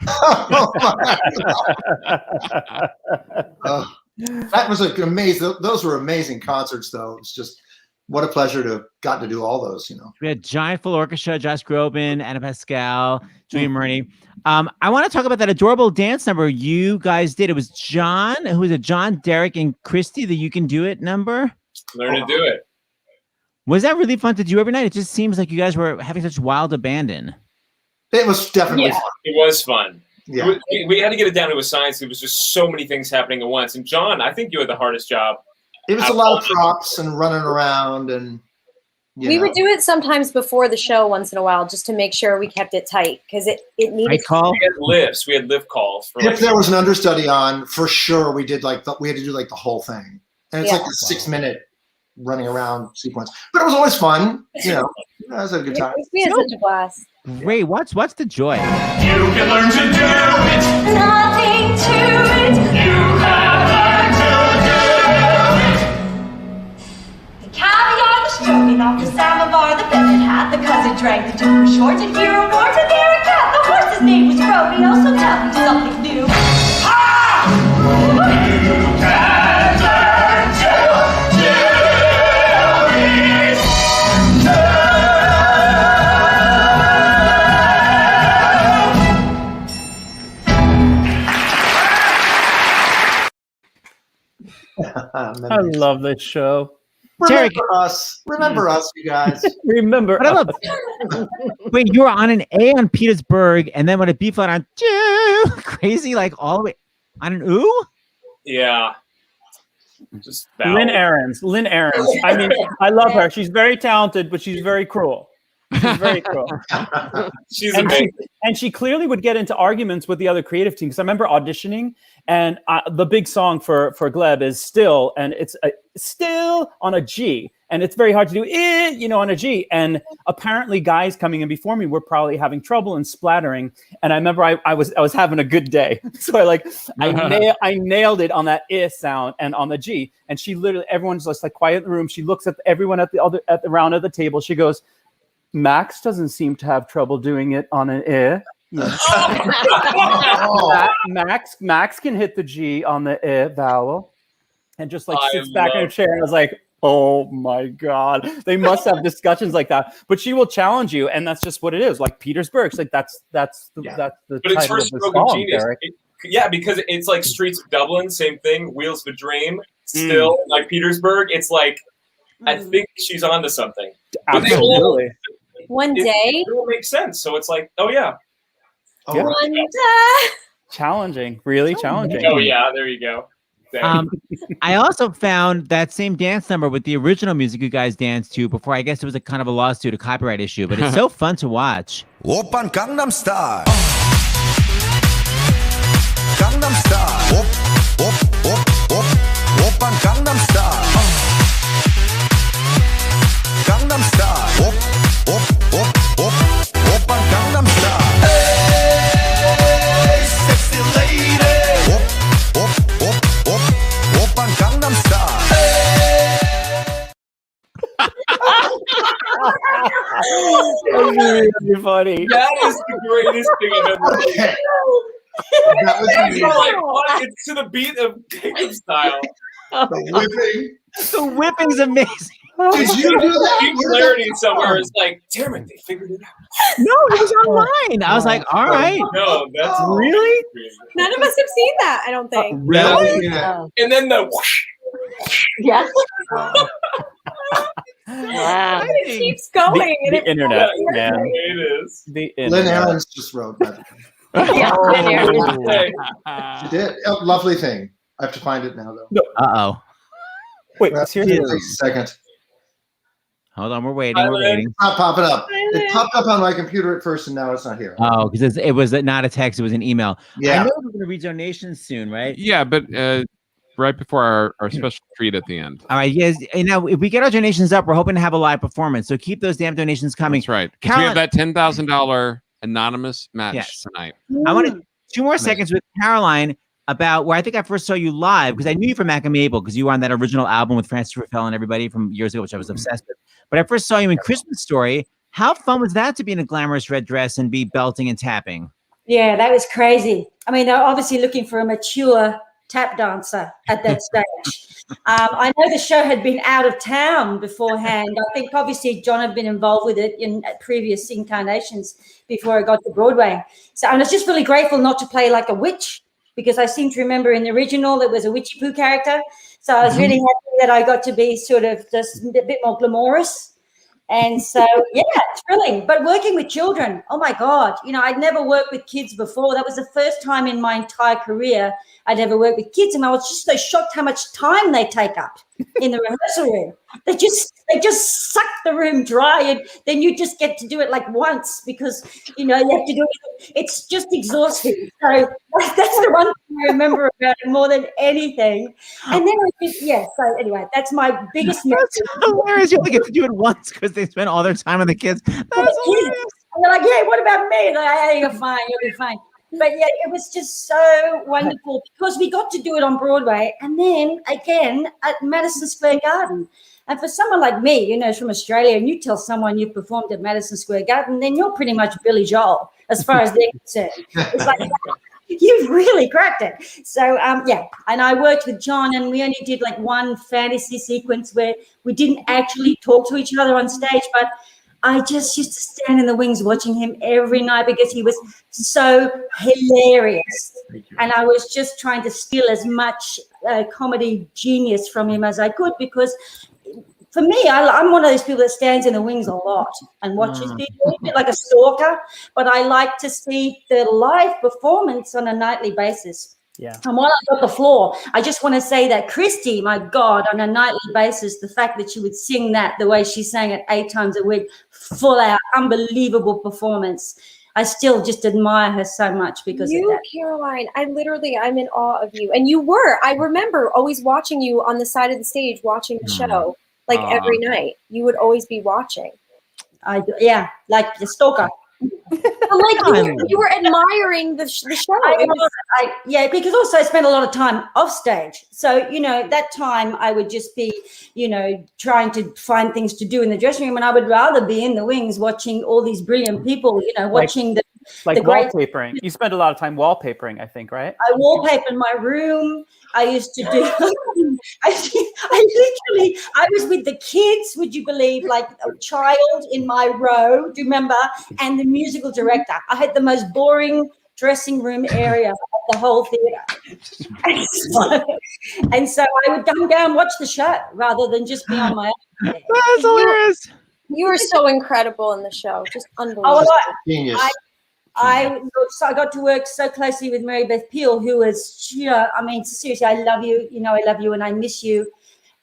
Oh my God. That was amazing. Those were amazing concerts, though. It's just what a pleasure to have gotten to do all those. We had giant full orchestra: Josh Groban, Anna Pascal, Julia Murney. I want to talk about that adorable dance number you guys did. It was John, Derek, and Christy, the "You Can Do It" number. Learn to do it. Was that really fun to do every night? It just seems like you guys were having such wild abandon. It was definitely fun. It was fun. Yeah. We had to get it down to a science. It was just so many things happening at once. And John, I think you had the hardest job. It was a lot of props and running around, and we would do it sometimes before the show once in a while just to make sure we kept it tight because it needed. We had lifts. We had lift calls. If there was an understudy on, for sure we did we had to do like the whole thing, and it's like a 6-minute running around sequence. But it was always fun. It was a good time. We had such a blast. Great. What's the joy? You can learn to do it. Nothing to it. You have learned to do it. The caviar, the stroganoff, the samovar, the velvet hat, the cousin drank the two were short, and here a roar to there a cat. The horse's name was Romeo, so tell me something new. You can learn to do it. I love this show. Remember us, you guys. Remember but I love. Wait, you were on an A on Petersburg, and then when a B flat on crazy, like all the way on an ooh. Yeah. Just Lynn Ahrens. I mean, I love her. She's very talented, but she's very cruel. She's very cool. She's and amazing. She clearly would get into arguments with the other creative team. Because I remember auditioning, and the big song for Gleb is Still, and it's still on a G. And it's very hard to do it, on a G. And apparently guys coming in before me were probably having trouble and splattering. And I remember I was having a good day. So I nailed it on that sound and on the G. And she literally, everyone's just like quiet in the room. She looks at everyone at the round of the table. She goes, Max doesn't seem to have trouble doing it on an Max can hit the G on the vowel. And just like sits back in her chair. And I was like, oh my God, they must have discussions like that. But she will challenge you, and that's just what it is. Like Petersburg, like that's the But it's title her of the stroke of song, genius. Derek. Because it's like Streets of Dublin, same thing. Wheels of a Dream, Still, like Petersburg. It's like I think she's onto something. But they all, One day, it all makes sense. So it's like, oh yeah, Yeah. one day. Challenging, really challenging. oh yeah, there you go. I also found that same dance number with the original music you guys danced to before. I guess it was a kind of a lawsuit, a copyright issue, but it's so fun to watch. Oppan Gangnam Style. Gangnam Style. Op, op, op, op. Oppan Gangnam Style. Gangnam Style. Op, op, op, op. Oppan Gangnam Style. Hey, sexy lady. Op, op, op, op. Oppan Gangnam Style. That's really funny. That is the greatest thing I've ever seen. That was It's amazing. like, what? It's to the beat of Gangnam Style. The whipping. The whipping's amazing. Did you do that? Deep clarity somewhere is like, damn it, they figured it out. No, it was online. I was like, all right. No, that's Really? None of us have seen that, I don't think. Really? Yeah. And then the whoosh. Yeah. Wow. Wow. It keeps going. and The it- internet, Yeah, man. it is. The Lynn internet. Aarons just wrote that. Yeah. Hey, She did. Oh, lovely thing. I have to find it now, though. Uh-oh. Wait, Well, seriously? it takes a second. Hold on, we're waiting. We're waiting. It's not popping up. It popped up on my computer at first, and now it's not here. Oh, because it was not a text; it was an email. Yeah. I know we're going to read donations soon, right? Yeah, but right before our special treat at the end. All right, yes. And now, if we get our donations up, we're hoping to have a live performance. So keep those damn donations coming. That's right. 'Cause we Caroline- have that $10,000 anonymous match Yes. tonight. I want to 2 more seconds with Caroline about where I think I first saw you live, because I knew you from Mac and Mabel because you were on that original album with Francis Raffel and everybody from years ago, which I was obsessed with. But I first saw you in Christmas Story. How fun was that to be in a glamorous red dress and be belting and tapping? Yeah, that was crazy. I mean, they're obviously looking for a mature tap dancer at that stage. I know the show had been out of town beforehand. I think obviously John had been involved with it in previous incarnations before it got to Broadway. So I was just really grateful not to play like a witch, because I seem to remember in the original there was a witchy poo character. So I was really happy that I got to be sort of just a bit more glamorous. And so, yeah, thrilling. But working with children, oh my God, I'd never worked with kids before. That was the first time in my entire career I'd ever worked with kids. And I was just so shocked how much time they take up in the rehearsal room. They just suck the room dry, and then you just get to do it like once because, you have to do it. It's just exhausting. So that's the one thing I remember about it more than anything. And then so anyway, that's my biggest That's hilarious. You only get to do it once because they spend all their time on the kids. That's hilarious. And they're like, hey, what about me? And I'm like, hey, you're fine, you'll be fine. But yeah, it was just so wonderful because we got to do it on Broadway and then again at Madison Square Garden. And for someone like me, from Australia, and you tell someone you've performed at Madison Square Garden, then you're pretty much Billy Joel as far as they're concerned. It's like, you've really cracked it. So, and I worked with John, and we only did like one fantasy sequence where we didn't actually talk to each other on stage, but I just used to stand in the wings watching him every night because he was so hilarious. And I was just trying to steal as much comedy genius from him as I could, because for me, I'm one of those people that stands in the wings a lot and watches people, a bit like a stalker, but I like to see the live performance on a nightly basis. Yeah. And while I got the floor, I just want to say that Christy, my God, on a nightly basis, the fact that she would sing that the way she sang it 8 times a week, full out unbelievable performance. I still just admire her so much because of that. Caroline, I'm in awe of you. And you were. I remember always watching you on the side of the stage, watching the show, like every night. You would always be watching. Yeah, like the stalker. You were admiring the show. Yeah, because also I spent a lot of time off stage. So, that time I would just be, trying to find things to do in the dressing room. And I would rather be in the wings watching all these brilliant people, watching the wallpapering. You spent a lot of time wallpapering, I think, right? I wallpapered my room. I used to do, I was with the kids, would you believe, like a child in my row, do you remember? And the musical director. I had the most boring dressing room area of the whole theater. And so I would come down and watch the show rather than just be on my own. That's hilarious. You were so incredible in the show. Just unbelievable. Genius. I got to work so closely with Mary Beth Peel, who was, seriously, I love you. I love you and I miss you.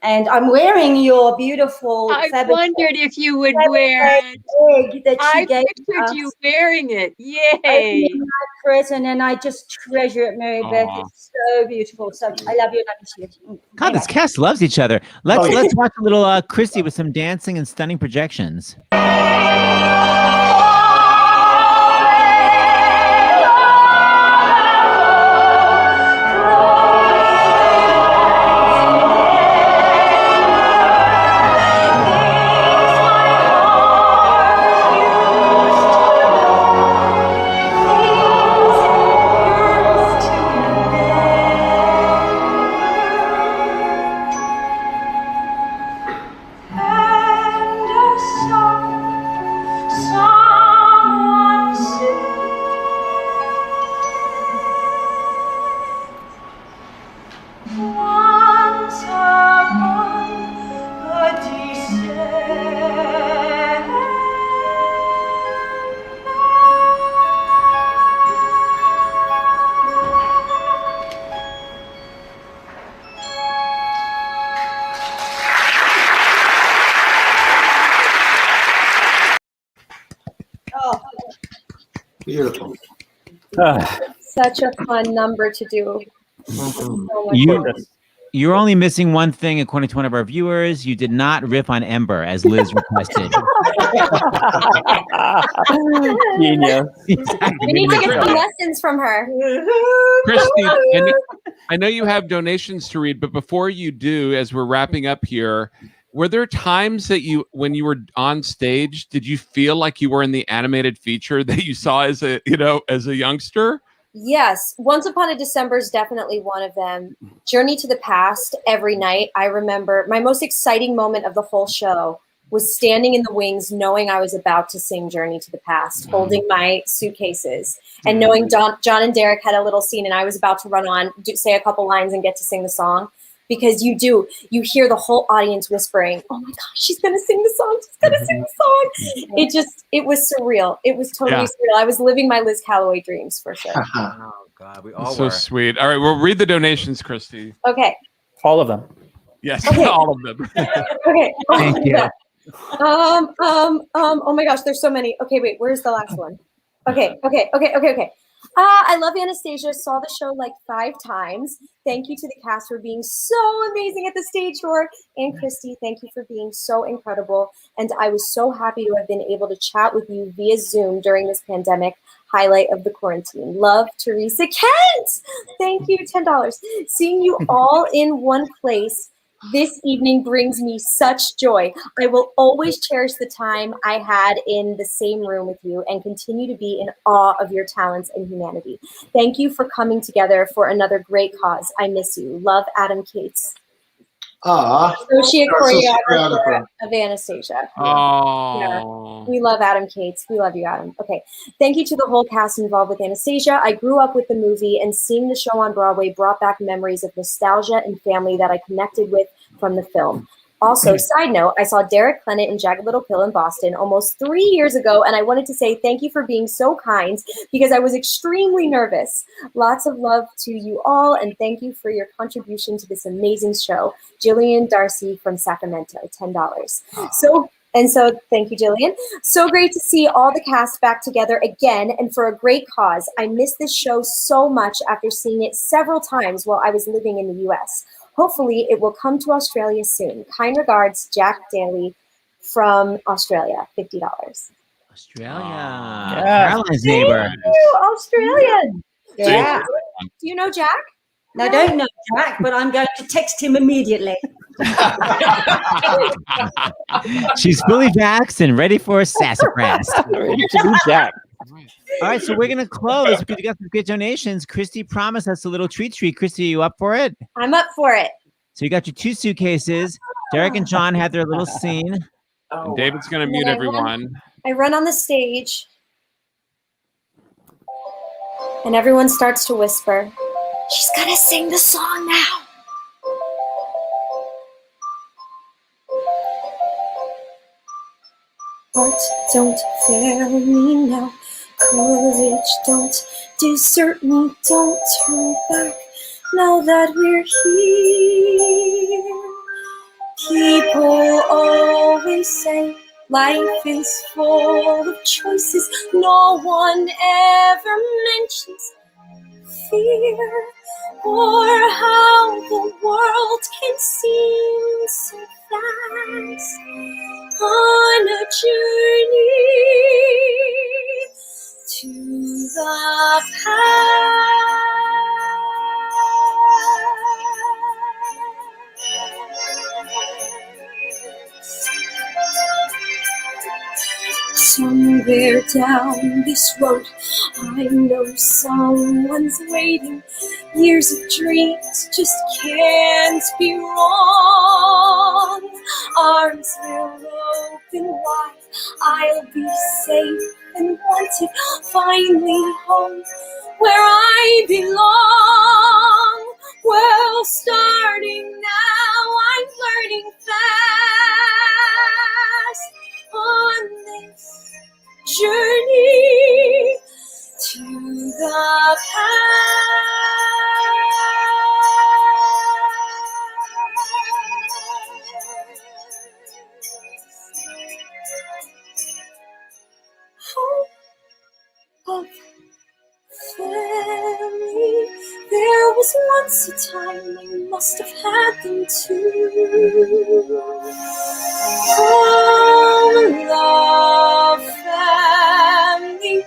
And I'm wearing your beautiful. I wondered if you would wear it. Egg that she gave pictured us. you wearing it. Yay! Opening my present, and I just treasure it, Mary Beth. It's so beautiful. So I love you and I miss you. God, this cast loves each other. Let's watch a little Christy with some dancing and stunning projections. Beautiful. Such a fun number to do. You're only missing one thing, according to one of our viewers. You did not riff on Ember, as Liz requested. Genius. We need to get some lessons from her. Christy, I know you have donations to read, but before you do, as we're wrapping up here, were there times that when you were on stage, did you feel like you were in the animated feature that you saw as a youngster? Yes. Once Upon a December is definitely one of them. Journey to the Past every night. I remember my most exciting moment of the whole show was standing in the wings, knowing I was about to sing Journey to the Past, holding my suitcases and knowing John and Derek had a little scene and I was about to run on, say a couple lines and get to sing the song. Because you hear the whole audience whispering, "Oh my gosh, she's gonna sing the song! She's gonna sing the song!" It was surreal. It was totally surreal. I was living my Liz Calloway dreams for sure. Oh God, we all so sweet. All right, we'll read the donations, Christy. Okay. All of them. Yes, okay. All of them. Okay. Thank you. Oh my gosh, there's so many. Okay, wait, where's the last one? Okay. I love Anastasia. Saw the show like 5 times. Thank you to the cast for being so amazing at the stage door. And Christy, thank you for being so incredible. And I was so happy to have been able to chat with you via Zoom during this pandemic. Highlight of the quarantine. Love, Teresa Kent. Thank you, $10. Seeing you all in one place this evening brings me such joy. I will always cherish the time I had in the same room with you and continue to be in awe of your talents and humanity. Thank you for coming together for another great cause. I miss you. Love, Adam Cates. Associate choreographer of Anastasia. Oh. Yeah. We love Adam Cates. We love you, Adam. Okay. Thank you to the whole cast involved with Anastasia. I grew up with the movie, and seeing the show on Broadway brought back memories of nostalgia and family that I connected with from the film. Also, side note, I saw Derek Clennett in Jagged Little Pill in Boston almost 3 years ago, and I wanted to say thank you for being so kind because I was extremely nervous. Lots of love to you all, and thank you for your contribution to this amazing show. Jillian Darcy from Sacramento, $10. So, And so thank you, Jillian. So great to see all the cast back together again and for a great cause. I missed this show so much after seeing it several times while I was living in the US. Hopefully it will come to Australia soon. Kind regards, Jack Daly from Australia, $50. Australia. Caroline's neighbor. Thank you, Australian. Yeah. Do you know Jack? No, I don't know Jack, but I'm going to text him immediately. She's fully vaxxed and ready for a sassafras. Jack. All right, so we're going to close because we got some great donations. Christy promised us a little treat. Christy, are you up for it? I'm up for it. So you got your 2 suitcases. Derek and John had their little scene. And David's going to mute everyone. I run on the stage, and everyone starts to whisper, "She's going to sing the song now." Heart, don't fail me now. Courage, don't desert me. Don't turn back now that we're here. People always say life is full of choices. No one ever mentions fear or how the world can seem so fast on a journey to the Somewhere down this road, I know someone's waiting. Years of dreams just can't be wrong. Arms will open wide. I'll be safe and wanted. Finally home where I belong. Well, starting now, I'm learning fast on this journey to the hope of family. There was once a time I must have had them too. Oh, love, family.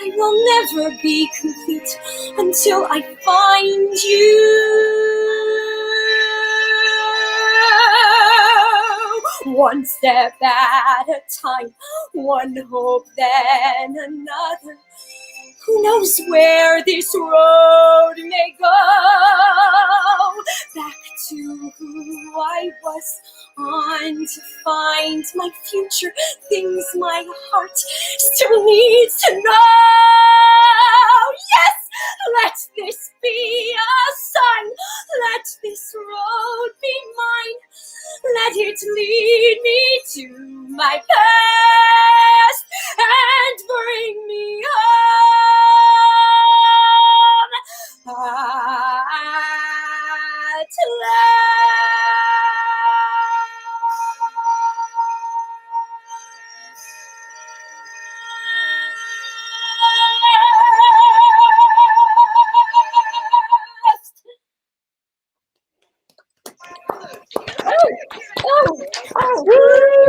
I will never be complete until I find you. One step at a time, one hope, then another. Who knows where this road may go? Back to who I was, on to find my future, things my heart still needs to know. Yes, let this be a sign, let this road be mine, let it lead me to my past and bring me home at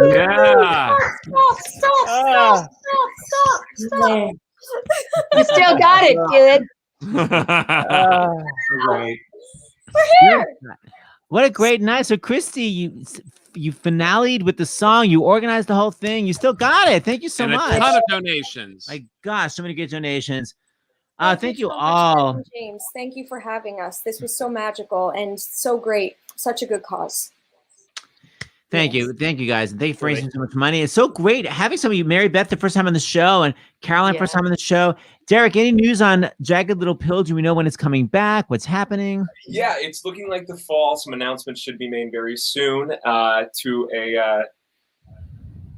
Yeah. Stop. You still got it, kid. Right. We're here. What a great night. So Christy, you finale'd with the song. You organized the whole thing. You still got it. Thank you so And much. a ton of donations. My gosh, so many great donations. Thank you so much, all. Jen and James, thank you for having us. This was so magical and so great. Such a good cause. Thank you guys, and thank you for raising so much money. It's so great having some of you. Mary Beth, the first time on the show, and Caroline, first time on the show. Derek, any news on Jagged Little Pill? Do we know when it's coming back? What's happening? Yeah, it's looking like the fall. Some announcements should be made very soon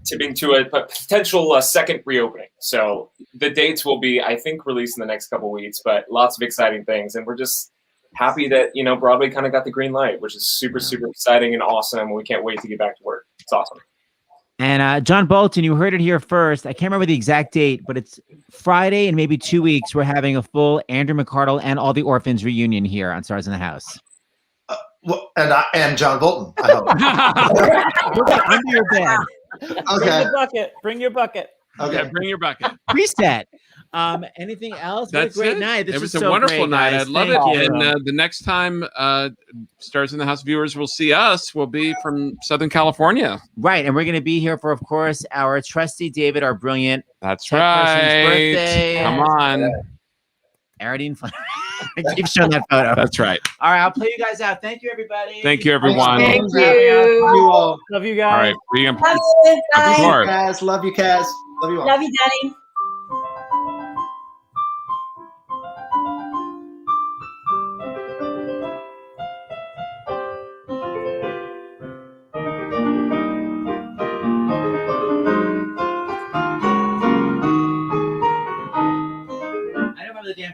tipping to a potential second reopening. So the dates will be, I think, released in the next couple weeks. But lots of exciting things, and we're just happy that Broadway kind of got the green light, which is super exciting and awesome. And we can't wait to get back to work. It's awesome. And John Bolton, you heard it here first. I can't remember the exact date, but it's Friday in maybe 2 weeks. We're having a full Andrew McCardle and all the orphans reunion here on Stars in the House. And John Bolton. I hope. Under your bed. Okay. Bring your bucket. Okay. Yeah, bring your bucket. Preset. Anything else? That's what a great it. night. This It was was a so wonderful great, night. guys. I love Thank it. you. And the next time Stars in the House viewers will see us, will be from Southern California. Right, and we're going to be here for, of course, our trusty David, our brilliant. That's tech person's right. Birthday. Come on. Aradine. I keep showing that photo. That's right. All right, I'll play you guys out. Thank you, everybody. Thank you, everyone. Thank Love you all. Love you guys. All right. Love you, Love you, Mark. Kaz. Love you, Kaz. Love you all. Love you, Daddy.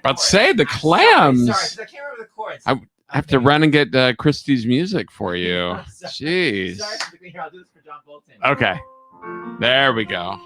But say the clams. Sorry, 'cause I can't remember the chords. I have to run and get Christy's music for you. Jeez. Sorry, here, I'll do this for John Bolton. Okay. There we go.